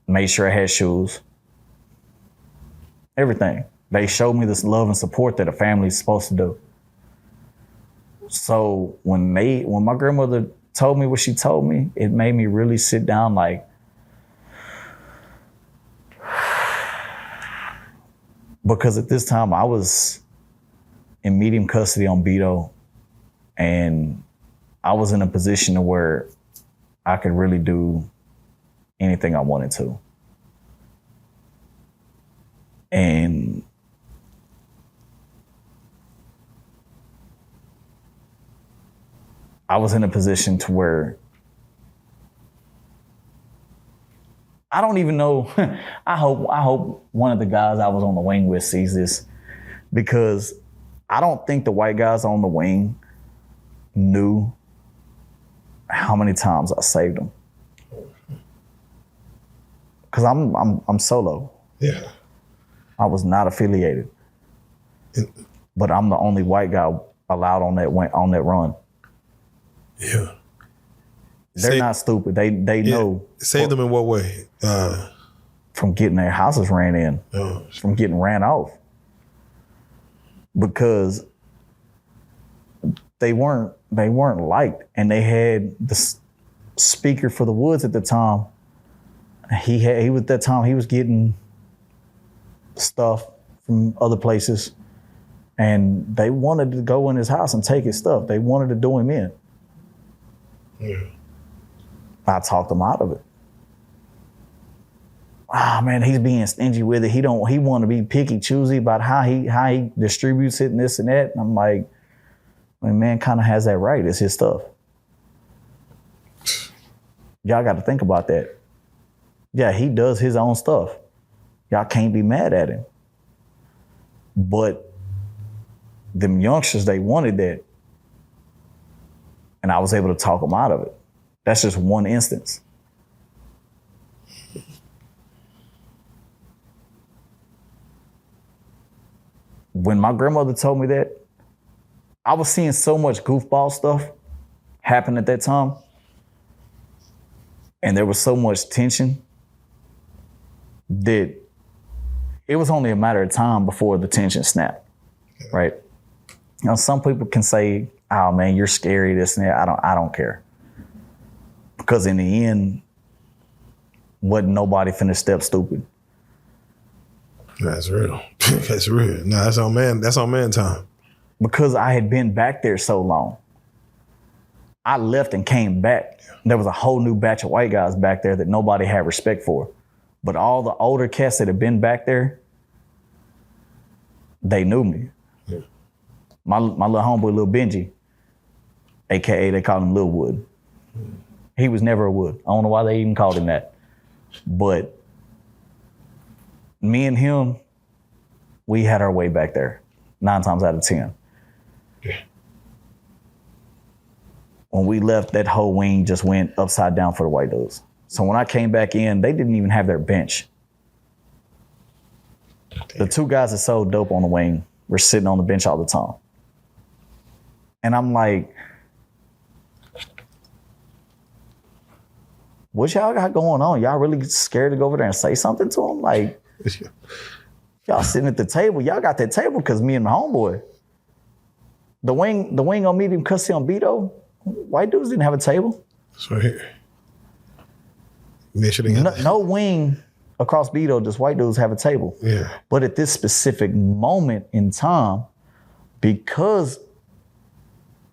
Speaker 1: Made sure I had shoes. Everything. They showed me this love and support that a family is supposed to do. So when my grandmother told me what she told me, it made me really sit down like, because at this time I was in medium custody on Beto, and I was in a position where I could really do anything I wanted to. And I was in a position to where I don't even know. I hope one of the guys I was on the wing with sees this, because I don't think the white guys on the wing knew how many times I saved them. Because I'm solo.
Speaker 2: Yeah.
Speaker 1: I was not affiliated, but I'm the only white guy allowed on that run.
Speaker 2: Yeah.
Speaker 1: They're not stupid. They know.
Speaker 2: Save them in what way?
Speaker 1: From getting their houses ran in, from getting ran off, because they weren't liked, and they had the speaker for the woods at the time. He was getting stuff from other places, and they wanted to go in his house and take his stuff. They wanted to do him in.
Speaker 2: Yeah.
Speaker 1: I talked him out of it. Man, he's being stingy with it. He want to be picky, choosy about how he distributes it and this and that. And I'm like, man kind of has that right. It's his stuff. Y'all got to think about that. Yeah, he does his own stuff. Y'all can't be mad at him. But them youngsters, they wanted that. And I was able to talk them out of it. That's just one instance. When my grandmother told me that, I was seeing so much goofball stuff happen at that time. And there was so much tension that it was only a matter of time before the tension snapped, right? You know, some people can say, oh man, you're scary, this and that. I don't care. Because in the end, wasn't nobody finna step stupid.
Speaker 2: That's real. That's real. No, that's on man time.
Speaker 1: Because I had been back there so long. I left and came back. There was a whole new batch of white guys back there that nobody had respect for. But all the older cats that had been back there, they knew me. Yeah. My little homeboy, Lil Benji, AKA they called him Lil Wood. He was never a Wood. I don't know why they even called him that. But me and him, we had our way back there 9 times out of 10. Yeah. When we left, that whole wing just went upside down for the white dudes. So when I came back in, they didn't even have their bench. Damn. The 2 guys that sold dope on the wing were sitting on the bench all the time. And I'm like, what y'all got going on? Y'all really scared to go over there and say something to them? Like, y'all sitting at the table. Y'all got that table because me and my homeboy. The wing on medium cussy on Beto. White dudes didn't have a table.
Speaker 2: That's right here. Make sure they got
Speaker 1: no wing across Beto does white dudes have a table.
Speaker 2: Yeah.
Speaker 1: But at this specific moment in time, because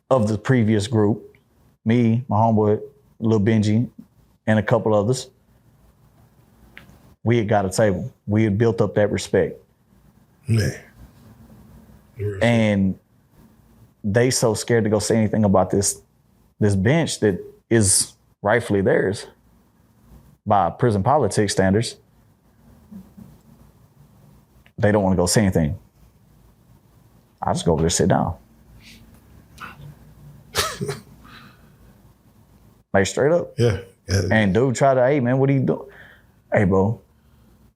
Speaker 1: of the previous group, me, my homeboy, Lil Benji, and a couple others, we had got a table. We had built up that respect.
Speaker 2: Man.
Speaker 1: And they so scared to go say anything about this bench that is rightfully theirs by prison politics standards. They don't want to go say anything. I just go over there, sit down. Like straight up.
Speaker 2: Yeah.
Speaker 1: And dude tried to, hey man, what are you doing? Hey bro,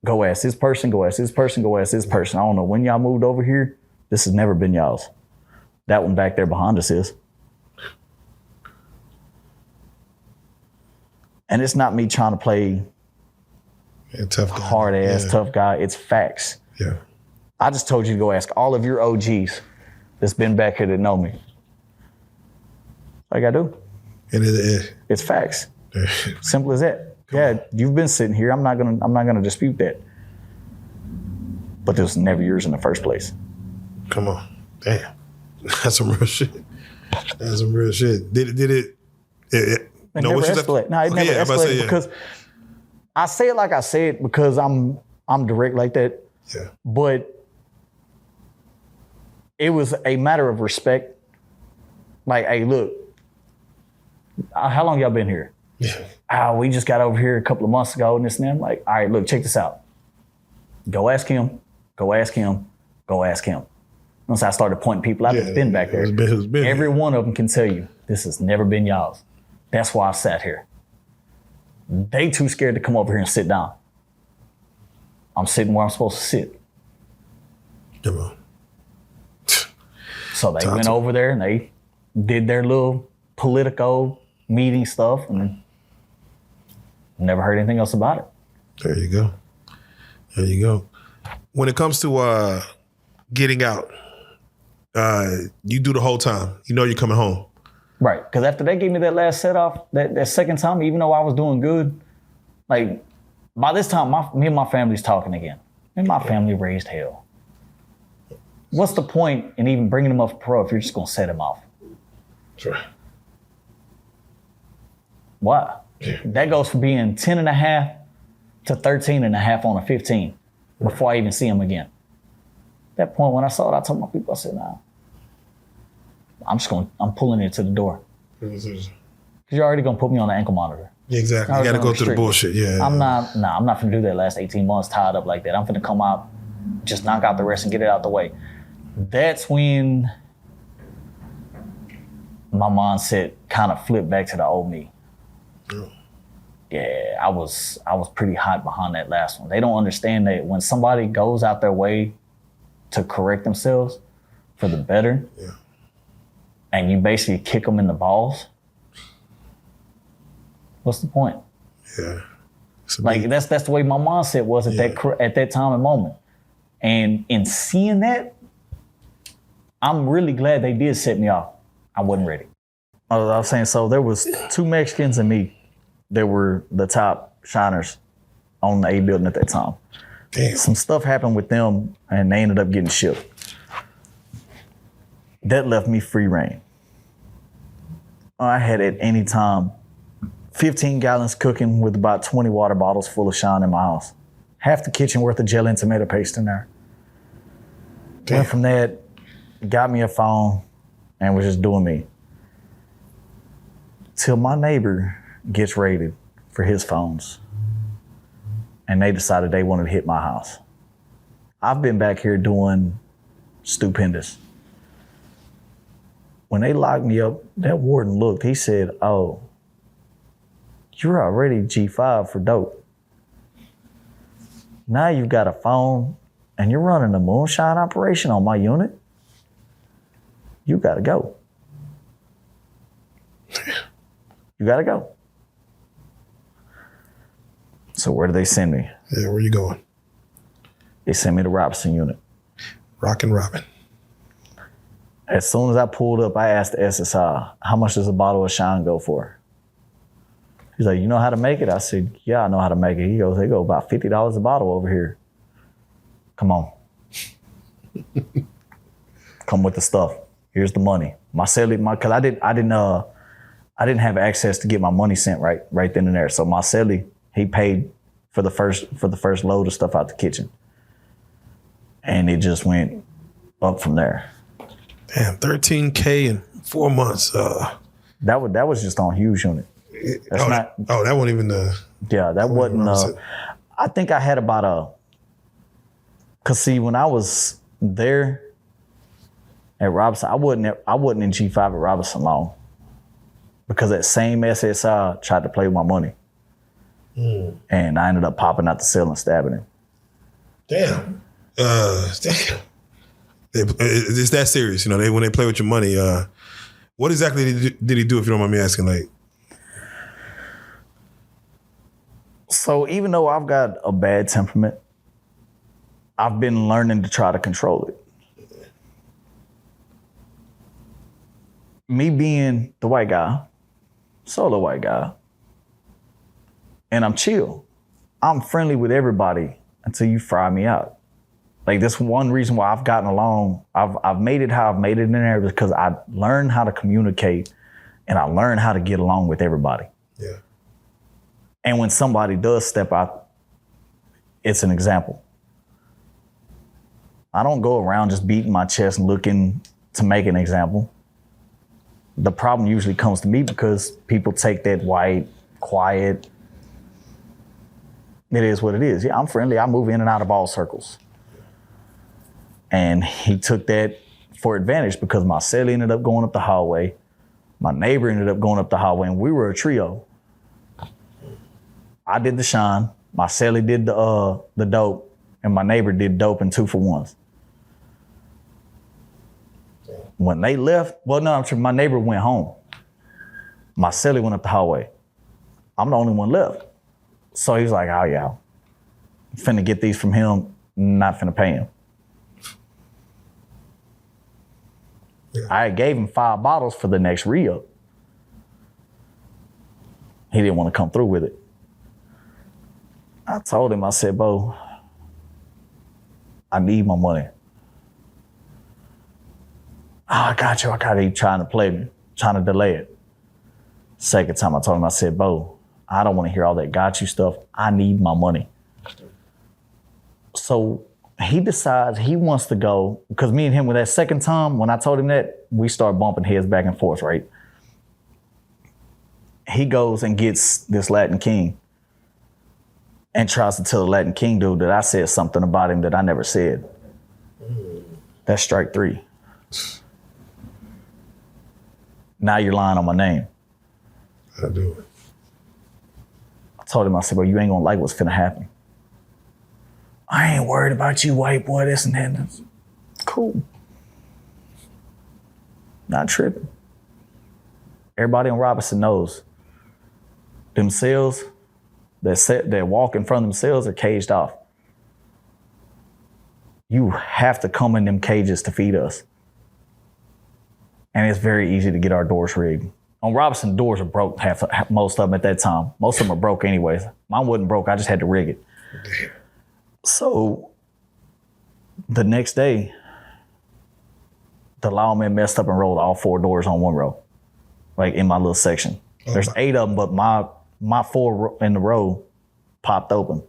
Speaker 1: go ask this person, go ask this person, go ask this person. I don't know when y'all moved over here. This has never been y'all's. That one back there behind us is. And it's not me trying to play
Speaker 2: tough guy.
Speaker 1: Hard ass, tough guy. It's facts.
Speaker 2: Yeah.
Speaker 1: I just told you to go ask all of your OGs that's been back here that know me. Like I do. It's facts. Simple as that. Yeah, you've been sitting here. I'm not gonna dispute that. But this was never yours in the first place.
Speaker 2: Come on. Damn. That's some real shit. That's some real shit. Did it
Speaker 1: It never escalated. No, it never escalated because I say it like I say it because I'm direct like that.
Speaker 2: Yeah.
Speaker 1: But it was a matter of respect. Like, hey, look, how long y'all been here?
Speaker 2: Yeah.
Speaker 1: We just got over here a couple of months ago and this and that. I'm like, all right, look, check this out. Go ask him. Go ask him. Go ask him. Once I started pointing people out that's been back there, every one of them can tell you, this has never been y'all's. That's why I sat here. They too scared to come over here and sit down. I'm sitting where I'm supposed to sit.
Speaker 2: Come on.
Speaker 1: So they went over there and they did their little political meeting stuff and never heard anything else about it.
Speaker 2: There you go. There you go. When it comes to getting out, you do the whole time. You know you're coming home.
Speaker 1: Right. Because after they gave me that last set off, that second time, even though I was doing good, like by this time, me and my family's talking again. And my family raised hell. What's the point in even bringing them up for pro if you're just going to set him off?
Speaker 2: Sure.
Speaker 1: Why?
Speaker 2: Yeah.
Speaker 1: That goes from being 10 and a half to 13 and a half on a 15 before I even see him again. At that point, when I saw it, I told my people, I said, nah, I'm pulling it to the door. Because you're already going to put me on the ankle monitor.
Speaker 2: Yeah, exactly. You got to go through the bullshit. Yeah.
Speaker 1: I'm not going to do that last 18 months tied up like that. I'm going to come out, just knock out the rest and get it out the way. That's when my mindset kind of flipped back to the old me. Yeah, I was pretty hot behind that last one. They don't understand that when somebody goes out their way to correct themselves for the better, and you basically kick them in the balls, what's the point?
Speaker 2: Yeah.
Speaker 1: Like that's the way my mindset was at that time and moment. And in seeing that, I'm really glad they did set me off. I wasn't ready. I was saying, so there was 2 Mexicans and me that were the top shiners on the A building at that time.
Speaker 2: Damn.
Speaker 1: Some stuff happened with them and they ended up getting shipped. That left me free reign. I had at any time 15 gallons cooking with about 20 water bottles full of shine in my house. Half the kitchen worth of jelly and tomato paste in there.
Speaker 2: Damn.
Speaker 1: Went from that, got me a phone, and was just doing me. Till my neighbor gets raided for his phones. And they decided they wanted to hit my house. I've been back here doing stupendous. When they locked me up, that warden looked, he said, oh, you're already G5 for dope. Now you've got a phone and you're running a moonshine operation on my unit. You gotta go. You gotta go. So where do they send me?
Speaker 2: Yeah, where you going?
Speaker 1: They sent me to Robinson unit.
Speaker 2: Rockin' Robin.
Speaker 1: As soon as I pulled up, I asked the SSI, how much does a bottle of shine go for? He's like, you know how to make it? I said, yeah, I know how to make it. He goes, they go about $50 a bottle over here. Come on. Come with the stuff. Here's the money. My celly, because I didn't have access to get my money sent right then and there. So my celly, he paid for the first load of stuff out the kitchen. And it just went up from there.
Speaker 2: Damn, $13K in 4 months.
Speaker 1: That was just on Hughes unit.
Speaker 2: That wasn't even the.
Speaker 1: Yeah, that wasn't. I think I had about cause see, when I was there at Robinson, I wasn't in G5 at Robinson long because that same SSI tried to play with my money, and I ended up popping out the cell and stabbing him.
Speaker 2: Damn. Damn. It's that serious, you know. When they play with your money, what exactly did he do? If you don't mind me asking, like.
Speaker 1: So even though I've got a bad temperament, I've been learning to try to control it. Me being the white guy, solo white guy, and I'm chill. I'm friendly with everybody until you fry me out. Like that's one reason why I've gotten along. I've made it how I've made it in there because I learned how to communicate and I learned how to get along with everybody.
Speaker 2: Yeah.
Speaker 1: And when somebody does step out, it's an example. I don't go around just beating my chest and looking to make an example. The problem usually comes to me because people take that white, quiet, it is what it is. Yeah, I'm friendly. I move in and out of all circles. And he took that for advantage because my celly ended up going up the hallway. My neighbor ended up going up the hallway, and we were a trio. I did the shine, my celly did the dope, and my neighbor did dope and 2-for-1s. When they left, well, no, I'm sure my neighbor went home. My celly went up the hallway. I'm the only one left. So he was like, oh yeah, finna get these from him, not finna pay him.
Speaker 2: Yeah.
Speaker 1: I gave him 5 bottles for the next re-up. He didn't want to come through with it. I told him, I said, Bo, I need my money. Oh, I got you. He trying to play me, trying to delay it. Second time I told him, I said, Bo, I don't want to hear all that got you stuff. I need my money. So he decides he wants to go, because me and him, with that second time, when I told him that, we started bumping heads back and forth, right? He goes and gets this Latin King and tries to tell the Latin King dude that I said something about him that I never said. That's strike 3. Now you're lying on my name.
Speaker 2: I do it.
Speaker 1: I told him, I said, well, you ain't gonna like what's finna happen. I ain't worried about you, white boy, this and that. That's cool. Not tripping. Everybody in Robinson knows them cells that walk in front of themselves are caged off. You have to come in them cages to feed us. And it's very easy to get our doors rigged. On Robinson, doors are broke, most of them at that time. Most of them are broke anyways. Mine wasn't broke, I just had to rig it.
Speaker 2: Damn.
Speaker 1: So the next day, the lawman messed up and rolled all 4 doors on one row, like in my little section. There's 8 of them, but my 4 in the row popped open.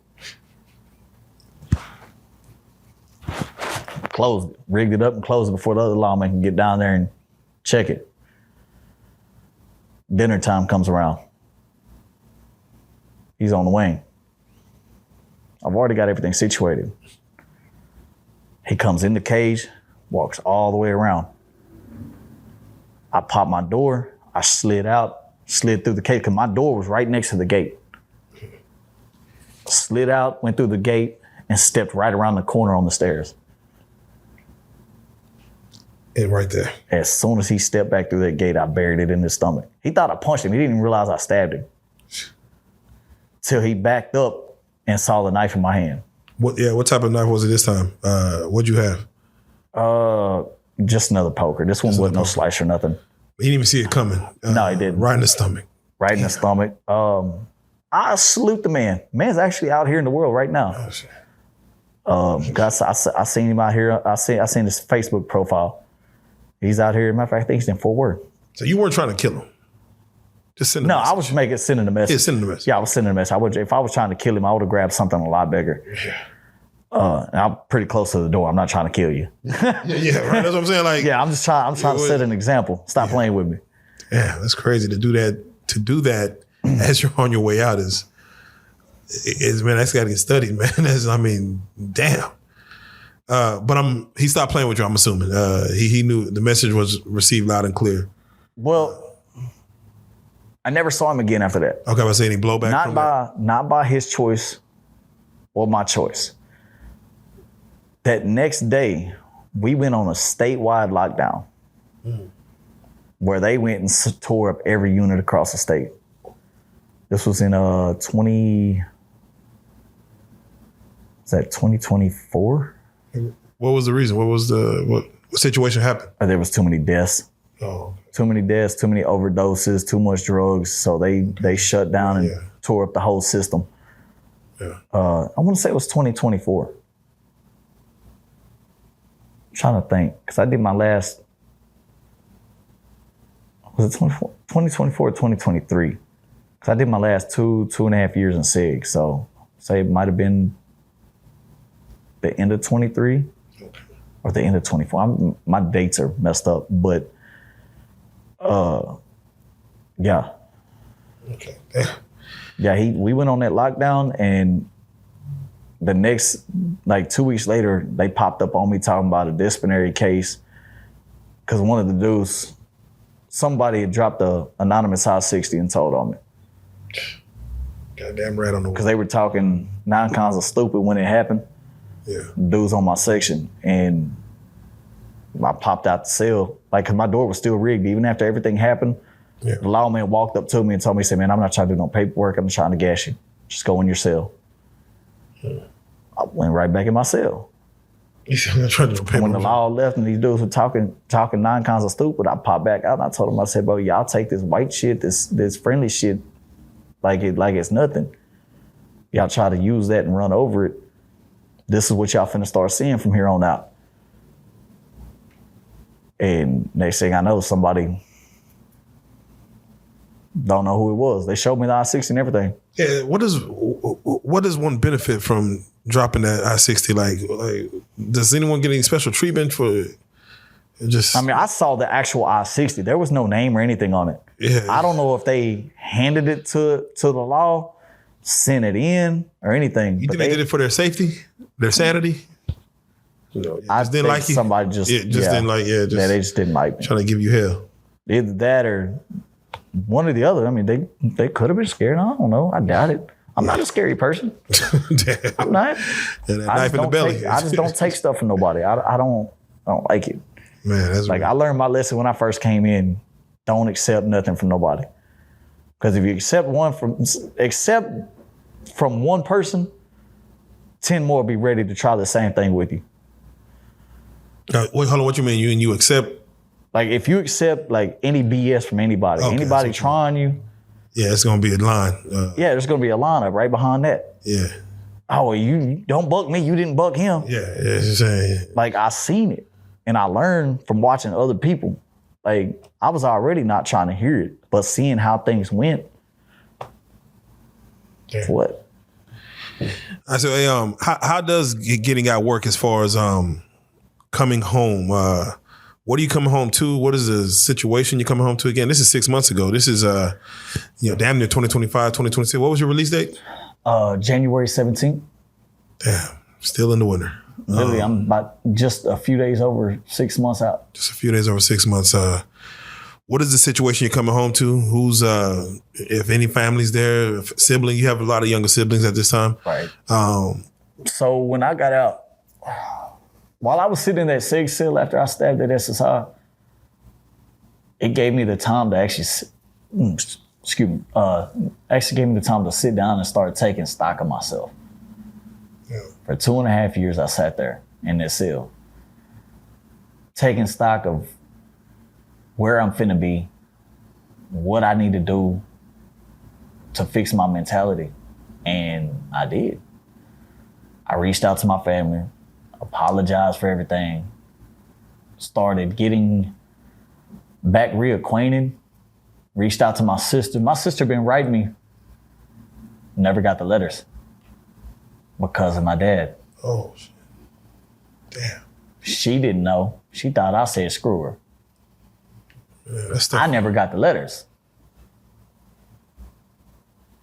Speaker 1: Closed it, rigged it up and closed it before the other lawman can get down there and check it. Dinner time comes around. He's on the wing. I've already got everything situated. He comes in the cage, walks all the way around. I popped my door, I slid through the cage, because my door was right next to the gate. Slid out, went through the gate, and stepped right around the corner on the stairs.
Speaker 2: And right there.
Speaker 1: As soon as he stepped back through that gate, I buried it in his stomach. He thought I punched him. He didn't even realize I stabbed him. Till he backed up and saw the knife in my hand.
Speaker 2: What type of knife was it this time? What'd you have?
Speaker 1: Just another poker. This one wasn't no slice or nothing.
Speaker 2: He didn't even see it coming.
Speaker 1: No, he didn't.
Speaker 2: Right in the stomach.
Speaker 1: Right in the stomach. I salute the man. Man's actually out here in the world right now.
Speaker 2: Oh, shit.
Speaker 1: I seen him out here. I seen his Facebook profile. He's out here. Matter of fact, I think he's in Fort Worth.
Speaker 2: So you weren't trying to kill him? Just send a message.
Speaker 1: I was sending a message.
Speaker 2: Yeah, sending a message.
Speaker 1: Yeah, I was sending a message. If I was trying to kill him, I would have grabbed something a lot bigger.
Speaker 2: Yeah.
Speaker 1: And I'm pretty close to the door. I'm not trying to kill you.
Speaker 2: Yeah, right. That's what I'm saying. Like,
Speaker 1: yeah, I'm trying to set an example. Stop playing with me.
Speaker 2: Yeah, that's crazy to do that. To do that as you're on your way out is man, that's got to get studied, man. Damn. But he stopped playing with you, I'm assuming. He knew the message was received loud and clear.
Speaker 1: Well, I never saw him again after that.
Speaker 2: Okay, I was saying any blowback
Speaker 1: Not by his choice or my choice. That next day, we went on a statewide lockdown where they went and tore up every unit across the state. This was in 2024?
Speaker 2: What was the reason? What situation happened?
Speaker 1: There was too many deaths.
Speaker 2: Oh.
Speaker 1: Too many deaths, too many overdoses, too much drugs. So they shut down and tore up the whole system.
Speaker 2: Yeah.
Speaker 1: I want to say it was 2024. I'm trying to think, because I did my last, was it 2024 or 2023? Because Because I did my last 2.5 years in SIG. So say it might have been the end of 23 or the end of 24. My dates are messed up, but yeah.
Speaker 2: Okay.
Speaker 1: Yeah, we went on that lockdown, and the next, like 2 weeks later, they popped up on me talking about a disciplinary case because one of the dudes, somebody had dropped a anonymous I-60 and told on me.
Speaker 2: Goddamn right on the
Speaker 1: Because they were talking 9 kinds of stupid when it happened.
Speaker 2: Yeah.
Speaker 1: Dudes on my section, and I popped out the cell. Like, cause my door was still rigged. Even after everything happened, the lawman walked up to me and told me, he said, man, I'm not trying to do no paperwork. I'm trying to gas you. Just go in your cell. I went right back in my cell.
Speaker 2: You said, I'm not trying to do paperwork.
Speaker 1: When the law left and these dudes were talking 9 kinds of stupid, I popped back out and I told them, I said, bro, y'all take this white shit, this friendly shit like it's nothing. Y'all try to use that and run over it. This is what y'all finna start seeing from here on out. And next thing I know, somebody don't know who it was. They showed me the I-60 and everything.
Speaker 2: Yeah, what does one benefit from dropping that I-60? Like, does anyone get any special treatment for just?
Speaker 1: I mean, I saw the actual I-60. There was no name or anything on it.
Speaker 2: Yeah.
Speaker 1: I don't know if they handed it to the law, sent it in, or anything.
Speaker 2: You think they did it for their safety, their sanity?
Speaker 1: I
Speaker 2: just didn't like you.
Speaker 1: Somebody just
Speaker 2: didn't like. Yeah,
Speaker 1: they just didn't like me.
Speaker 2: Trying to give you hell.
Speaker 1: Either that or one or the other. I mean, they could have been scared. I don't know. I doubt it. I'm not a scary person. I'm not.
Speaker 2: And that knife in the belly.
Speaker 1: I just don't take stuff from nobody. I don't like it.
Speaker 2: Man, that's
Speaker 1: like
Speaker 2: weird.
Speaker 1: I learned my lesson when I first came in. Don't accept nothing from nobody. Because if you accept from one person, 10 more will be ready to try the same thing with you.
Speaker 2: Wait, hold on. What you mean? You accept?
Speaker 1: Like if you accept like any BS from anybody, anybody trying you.
Speaker 2: Yeah, it's gonna be a line.
Speaker 1: Yeah, there's gonna be a lineup right behind that.
Speaker 2: Yeah.
Speaker 1: Oh, you don't buck me. You didn't buck him.
Speaker 2: Yeah, it's saying.
Speaker 1: Like I seen it, and I learned from watching other people. Like I was already not trying to hear it, but seeing how things went.
Speaker 2: Yeah.
Speaker 1: What?
Speaker 2: I said, hey, how does getting out work as far as coming home? What are you coming home to? What is the situation you're coming home to again? This is 6 months ago. This is damn near 2025, 2026. What was your release date?
Speaker 1: January 17th.
Speaker 2: Damn, still in the winter.
Speaker 1: Literally, I'm about just a few days over 6 months out.
Speaker 2: Just a few days over 6 months. What is the situation you're coming home to? Who's, if any family's there, sibling? You have a lot of younger siblings at this time.
Speaker 1: Right. So when I got out, while I was sitting in that SIG cell after I stabbed at SSI, it gave me the time to actually, actually gave me the time to sit down and start taking stock of myself. Yeah. For 2.5 years, I sat there in that cell, taking stock of where I'm finna be, what I need to do to fix my mentality. And I did. I reached out to my family, apologized for everything, started getting back reacquainted, reached out to my sister. My sister been writing me, never got the letters because of my dad.
Speaker 2: Oh, shit. Damn.
Speaker 1: She didn't know. She thought I said screw her.
Speaker 2: Yeah, that's stuff.
Speaker 1: I never got the letters.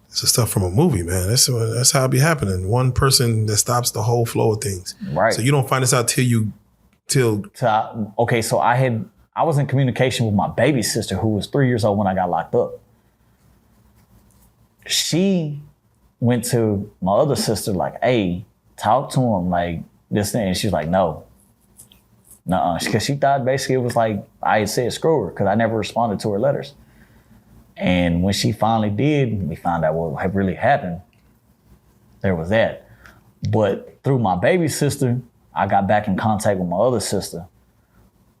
Speaker 2: It's the stuff from a movie, man. That's how it be happening. One person that stops the whole flow of things.
Speaker 1: Right.
Speaker 2: So you don't find this out
Speaker 1: Okay, so I was in communication with my baby sister who was 3 years old when I got locked up. She went to my other sister like, hey, talk to him like this thing. And she was like, no. Nuh-uh. Because she thought basically it was like I had said screw her because I never responded to her letters. And when she finally did, we found out what had really happened. There was that. But through my baby sister, I got back in contact with my other sister,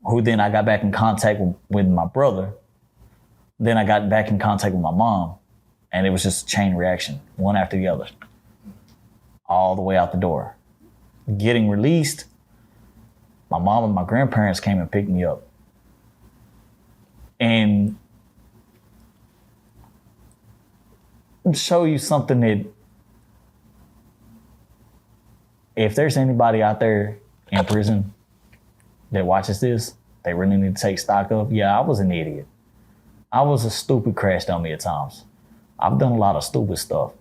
Speaker 1: who then I got back in contact with my brother. Then I got back in contact with my mom. And it was just a chain reaction, one after the other, all the way out the door. Getting released, my mom and my grandparents came and picked me up. And show you something that if there's anybody out there in prison that watches this, they really need to take stock of. Yeah, I was an idiot. I was a stupid crash dummy at times. I've done a lot of stupid stuff.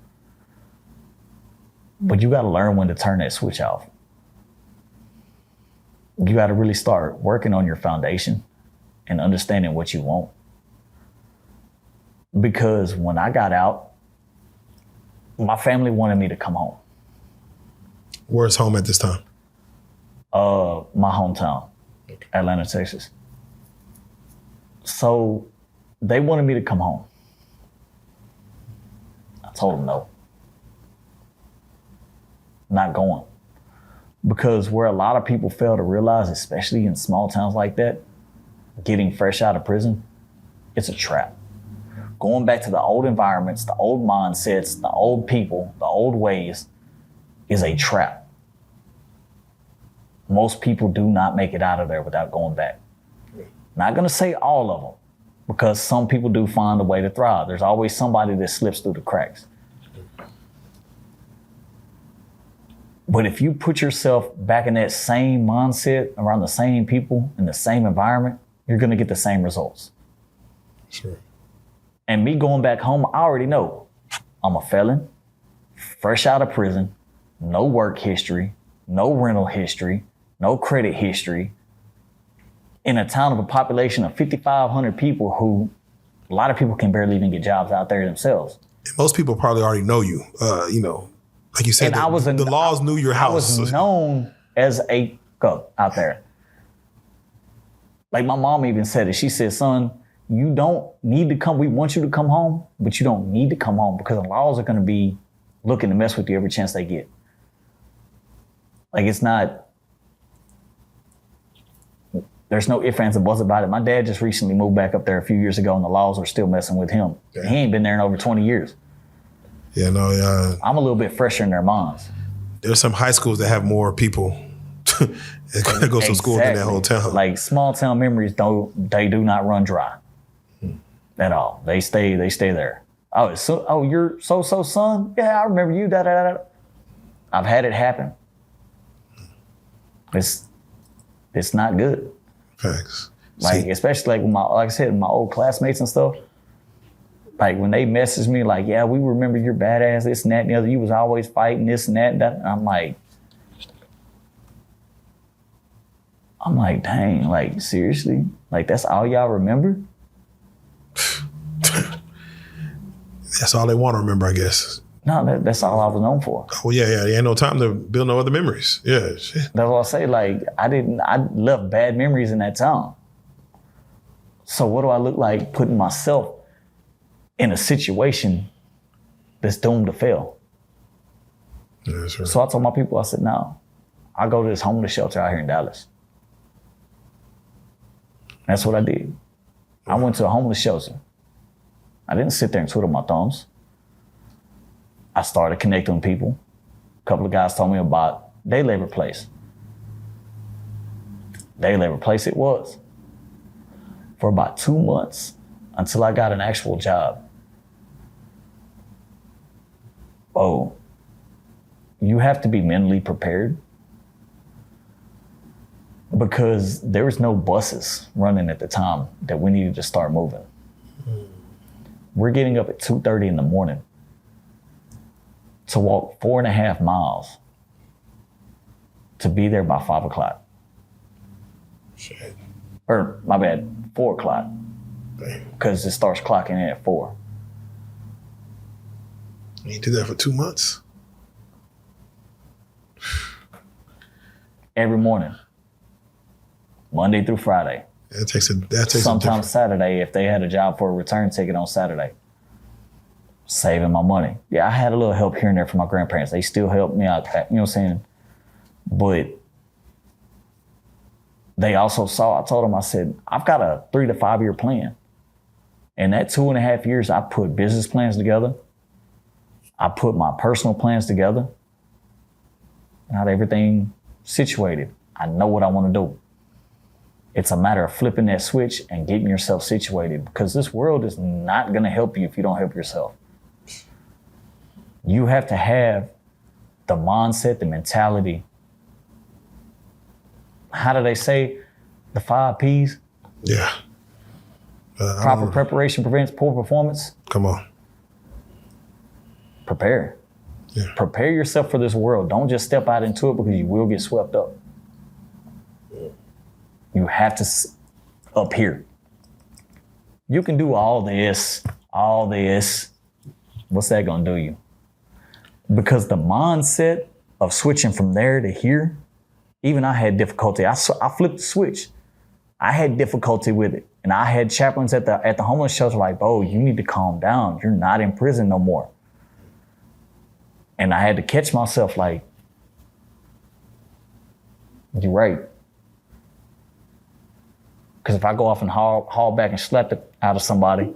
Speaker 1: But you got to learn when to turn that switch off. You got to really start working on your foundation and understanding what you want. Because when I got out, my family wanted me to come home.
Speaker 2: Where's home at this time?
Speaker 1: My hometown, Atlanta, Texas. So they wanted me to come home. I told them no. Not going. Because where a lot of people fail to realize, especially in small towns like that, getting fresh out of prison, it's a trap. Going back to the old environments, the old mindsets, the old people, the old ways is a trap. Most people do not make it out of there without going back. Not gonna say all of them, because some people do find a way to thrive. There's always somebody that slips through the cracks. But if you put yourself back in that same mindset, around the same people, in the same environment, you're gonna get the same results.
Speaker 2: Sure.
Speaker 1: And me going back home, I already know I'm a felon, fresh out of prison, no work history, no rental history, no credit history, in a town of a population of 5,500 people who a lot of people can barely even get jobs out there themselves.
Speaker 2: And most people probably already know you, like you said, the laws knew your house.
Speaker 1: I was known as a go out there. Like my mom even said it. She said, son, you don't need to come. We want you to come home, but you don't need to come home because the laws are going to be looking to mess with you every chance they get. Like it's not, there's no ifs, ands, and buts about it. My dad just recently moved back up there a few years ago and the laws are still messing with him. Yeah. He ain't been there in over 20 years.
Speaker 2: Yeah, no, yeah.
Speaker 1: I'm a little bit fresher in their minds.
Speaker 2: There's some high schools that have more people that go to school than that whole town.
Speaker 1: Like small town memories, do not run dry at all. They stay there. Oh, you're so son? Yeah, I remember you. Da da da. I've had it happen. It's not good.
Speaker 2: Facts.
Speaker 1: Like especially like with like I said, my old classmates and stuff. Like when they message me like, yeah, we remember you're badass, this and that and the other. You was always fighting this and that and that. And I'm like, dang, like seriously? Like that's all y'all remember?
Speaker 2: That's all they want to remember, I guess.
Speaker 1: No, that's all I was known for.
Speaker 2: Oh yeah. There ain't no time to build no other memories. Yeah, shit.
Speaker 1: That's what I say. Like I left bad memories in that town. So what do I look like putting myself in a situation that's doomed to fail?
Speaker 2: Yeah, sure.
Speaker 1: So I told my people, I said, no, I'll go to this homeless shelter out here in Dallas. That's what I did. I went to a homeless shelter. I didn't sit there and twiddle my thumbs. I started connecting with people. A couple of guys told me about day labor place. Day labor place it was. For about 2 months until I got an actual job. Oh, you have to be mentally prepared because there was no buses running at the time that we needed to start moving. We're getting up at 2:30 in the morning to walk 4.5 miles to be there by 5 o'clock.
Speaker 2: Shit.
Speaker 1: Or my bad, 4 o'clock. Because it starts clocking in at 4.
Speaker 2: You did that for 2 months?
Speaker 1: Every morning. Monday through Friday.
Speaker 2: That takes
Speaker 1: sometimes Saturday if they had a job for a return ticket on Saturday. Saving my money. Yeah, I had a little help here and there from my grandparents. They still helped me out, you know what I'm saying? But they also saw, I told them, I said, I've got a 3 to 5 year plan. In that 2.5 years, I put business plans together. I put my personal plans together. I had everything situated. I know what I want to do. It's a matter of flipping that switch and getting yourself situated because this world is not going to help you if you don't help yourself. You have to have the mindset, the mentality. How do they say the 5 P's?
Speaker 2: Yeah.
Speaker 1: Proper preparation prevents poor performance.
Speaker 2: Come on.
Speaker 1: Prepare.
Speaker 2: Yeah.
Speaker 1: Prepare yourself for this world. Don't just step out into it because you will get swept up. You have to up here. You can do all this. What's that gonna do you? Because the mindset of switching from there to here, even I had difficulty. I flipped the switch. I had difficulty with it. And I had chaplains at the homeless shelter like, bro, you need to calm down. You're not in prison no more. And I had to catch myself like, you're right. Because if I go off and haul back and slap it out of somebody,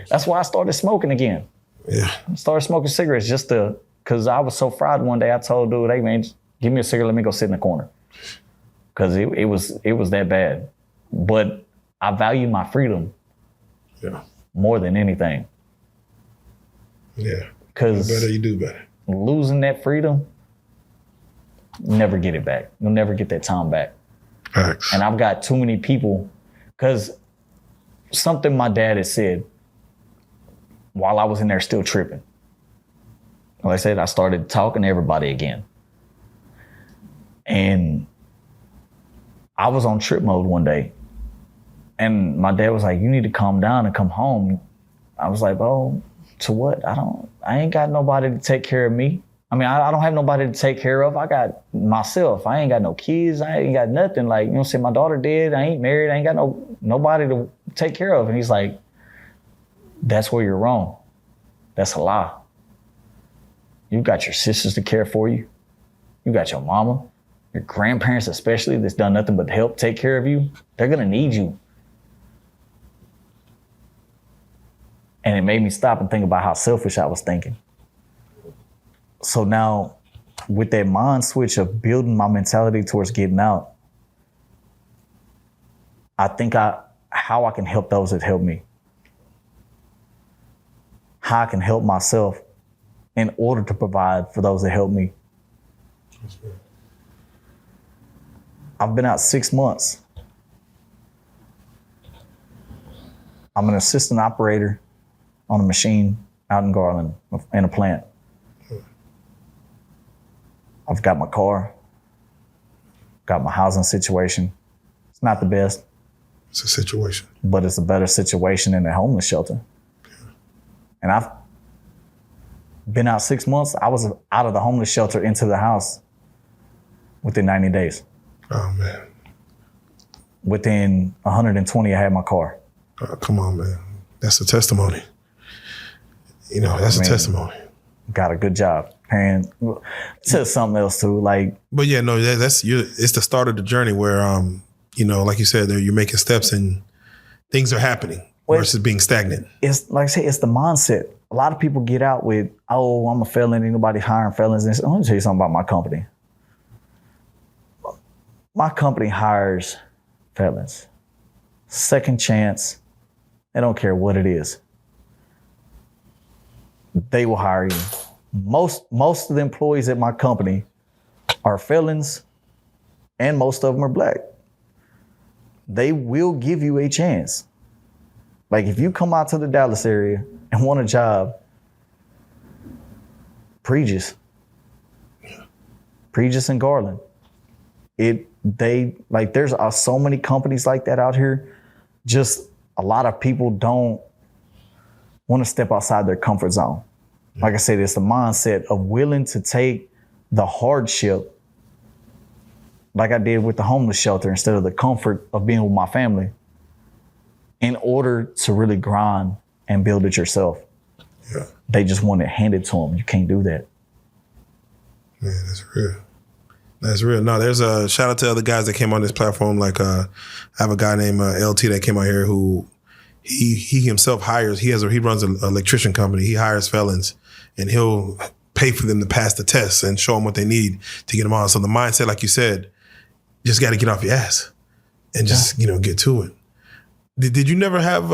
Speaker 1: that's why I started smoking again.
Speaker 2: Yeah.
Speaker 1: I started smoking cigarettes just because I was so fried one day. I told dude, hey man, just give me a cigarette, let me go sit in the corner. Because it was that bad. But I value my freedom more than anything.
Speaker 2: Yeah.
Speaker 1: Because
Speaker 2: the better you do better.
Speaker 1: Losing that freedom, you never get it back. You'll never get that time back.
Speaker 2: Facts.
Speaker 1: And I've got too many people, because something my dad had said while I was in there still tripping. Like I said, I started talking to everybody again. And I was on trip mode one day. And my dad was like, you need to calm down and come home. I was like, oh, to what? I ain't got nobody to take care of me. I mean, I don't have nobody to take care of. I got myself. I ain't got no kids. I ain't got nothing. Like, you know, say my daughter dead. I ain't married. I ain't got nobody to take care of. And he's like, that's where you're wrong. That's a lie. You got your sisters to care for you. You got your mama, your grandparents especially, that's done nothing but help take care of you. They're gonna need you. And it made me stop and think about how selfish I was thinking. So now, with that mind switch of building my mentality towards getting out, I think how I can help those that help me. How I can help myself in order to provide for those that help me. I've been out 6 months. I'm an assistant operator on a machine out in Garland in a plant. I've got my car, got my housing situation. It's not the best.
Speaker 2: It's a situation.
Speaker 1: But it's a better situation than the homeless shelter. Yeah. And I've been out 6 months. I was out of the homeless shelter into the house within 90 days.
Speaker 2: Oh, man.
Speaker 1: Within 120, I had my car.
Speaker 2: Come on, man. That's a testimony. You know, that's a testimony. Got
Speaker 1: a good job. And says something else too, like.
Speaker 2: But yeah, no, it's the start of the journey where, you know, like you said, you're making steps and things are happening versus being stagnant.
Speaker 1: It's like I say, it's the mindset. A lot of people get out with, oh, I'm a felon, ain't nobody hiring felons. And let me tell you something about my company. My company hires felons. Second chance. They don't care what it is. They will hire you. Most of the employees at my company are felons, and most of them are black. They will give you a chance. Like if you come out to the Dallas area and want a job, Pregis and Garland. There's so many companies like that out here. Just a lot of people don't want to step outside their comfort zone. Like I said, it's the mindset of willing to take the hardship, like I did with the homeless shelter, instead of the comfort of being with my family, in order to really grind and build it yourself.
Speaker 2: Yeah.
Speaker 1: They just want it handed to them. You can't do that.
Speaker 2: Man, that's real. That's real. No, there's a shout out to other guys that came on this platform. Like I have a guy named LT that came out here who he himself hires. He runs an electrician company. He hires felons, and he'll pay for them to pass the tests and show them what they need to get them on. So the mindset, like you said, just got to get off your ass and just get to it. Did you never have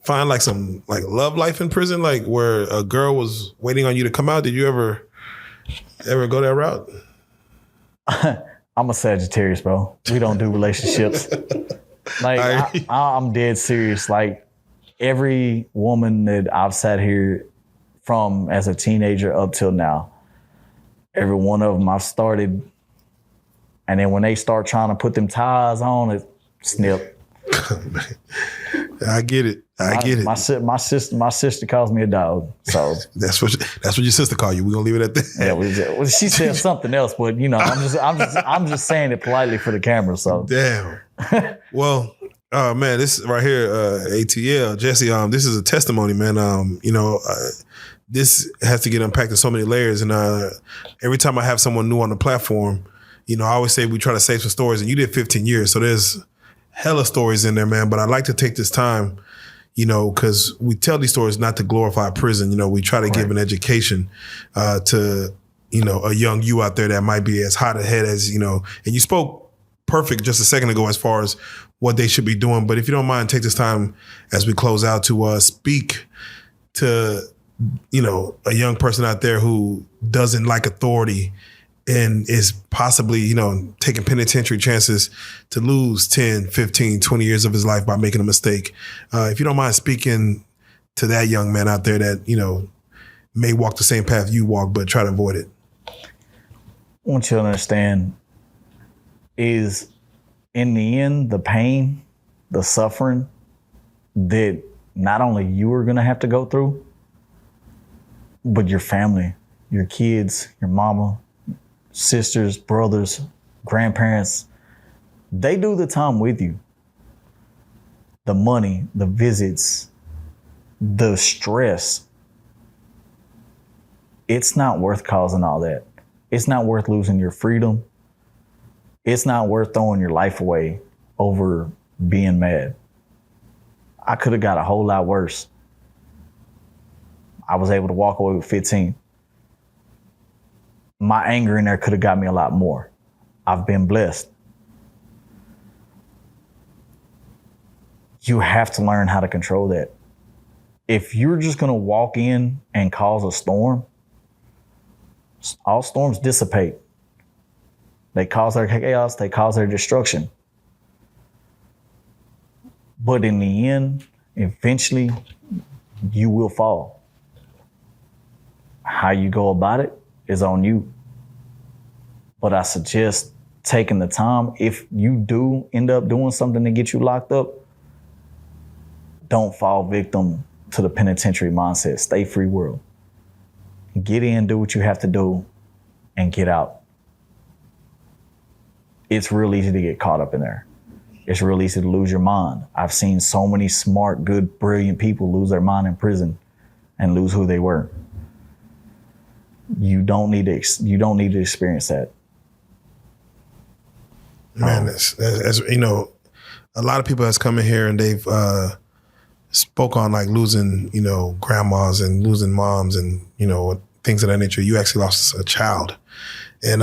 Speaker 2: find like some like love life in prison, like where a girl was waiting on you to come out? Did you ever go that route?
Speaker 1: I'm a Sagittarius, bro. We don't do relationships. Like I'm dead serious. Like every woman that I've sat here from as a teenager up till now, every one of them I've started, and then when they start trying to put them ties on, it snip.
Speaker 2: I get it. I get it.
Speaker 1: My sister calls me a dog. So
Speaker 2: that's what your sister call you. We're gonna leave it at that.
Speaker 1: Yeah, she said something else, but you know, I'm just saying it politely for the camera. So
Speaker 2: damn. Well, man, this right here, ATL, Jesse. This is a testimony, man. This has to get unpacked in so many layers, and every time I have someone new on the platform, I always say we try to save some stories, and you did 15 years, so there's hella stories in there, man. But I'd like to take this time, because we tell these stories not to glorify prison. We try to give an education to, a young you out there that might be as hot ahead as, and you spoke perfect just a second ago as far as what they should be doing. But if you don't mind, take this time as we close out to speak to, a young person out there who doesn't like authority and is possibly, taking penitentiary chances to lose 10, 15, 20 years of his life by making a mistake. If you don't mind speaking to that young man out there that, may walk the same path you walk, but try to avoid it.
Speaker 1: I want you to understand is in the end, the pain, the suffering that not only you are going to have to go through, but your family, your kids, your mama, sisters, brothers, grandparents, they do the time with you. The money, the visits, the stress. It's not worth causing all that. It's not worth losing your freedom. It's not worth throwing your life away over being mad. I could have got a whole lot worse. I was able to walk away with 15. My anger in there could have got me a lot more. I've been blessed. You have to learn how to control that. If you're just going to walk in and cause a storm, all storms dissipate. They cause their chaos, they cause their destruction. But in the end, eventually, you will fall. How you go about it is on you. But I suggest taking the time. If you do end up doing something to get you locked up, don't fall victim to the penitentiary mindset. Stay free world. Get in, do what you have to do, and get out. It's real easy to get caught up in there. It's real easy to lose your mind. I've seen so many smart, good, brilliant people lose their mind in prison and lose who they were. You don't need to experience that.
Speaker 2: Man, that's a lot of people has come in here and they've spoke on like losing, grandmas and losing moms and, things of that nature. You actually lost a child. And,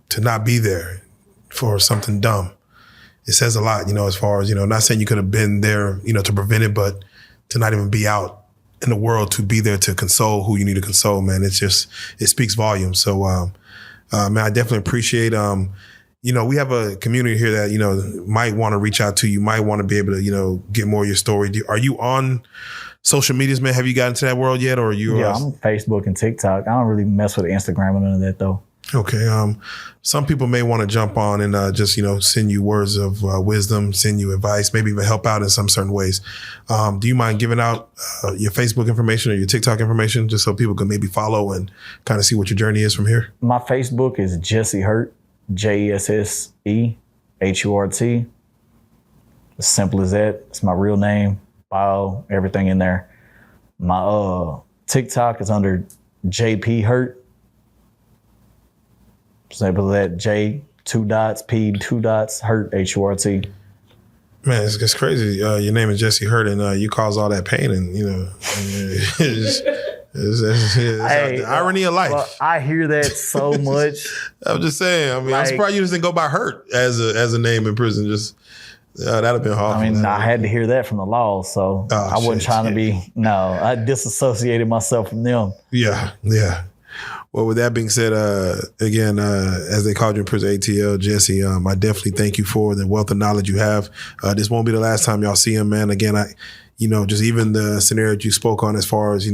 Speaker 2: to not be there for something dumb, it says a lot, as far as, not saying you could have been there, to prevent it, but to not even be out in the world to be there to console who you need to console, man. It speaks volumes. So, man, I definitely appreciate, we have a community here that, might want to reach out to you, might want to be able to, get more of your story. Are you on social medias, man? Have you gotten to that world yet? Or are you?
Speaker 1: Yeah, I'm Facebook and TikTok. I don't really mess with Instagram or none of that though.
Speaker 2: Okay. Some people may want to jump on and just, send you words of wisdom, send you advice, maybe even help out in some certain ways. Do you mind giving out your Facebook information or your TikTok information just so people can maybe follow and kind of see what your journey is from here?
Speaker 1: My Facebook is Jesse Hurt, JESSEHURT. As simple as that. It's my real name, bio, everything in there. My TikTok is under JP Hurt. Simple as that. J, 2 dots, P, 2 dots, Hurt, HURT.
Speaker 2: Man, it's crazy. Your name is Jesse Hurt, and you cause all that pain, and it's the irony of life.
Speaker 1: Well, I hear that so much.
Speaker 2: I'm just saying. I mean, I'm surprised you just didn't go by Hurt as a name in prison. Just that'd have been hard.
Speaker 1: I mean, I had to hear that from the law, so I wasn't trying to be. No, I disassociated myself from them.
Speaker 2: Yeah. Well, with that being said, again, as they called you in prison, ATL, Jesse, I definitely thank you for the wealth of knowledge you have. This won't be the last time y'all see him, man. Again, just even the scenario you spoke on as far as,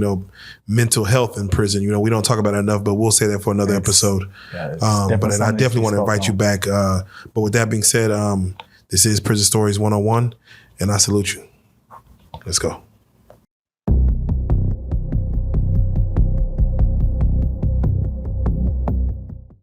Speaker 2: mental health in prison, we don't talk about it enough, but we'll say that for another episode.
Speaker 1: Yeah,
Speaker 2: but I definitely want to invite you back. But with that being said, this is Prison Stories 101, and I salute you. Let's go.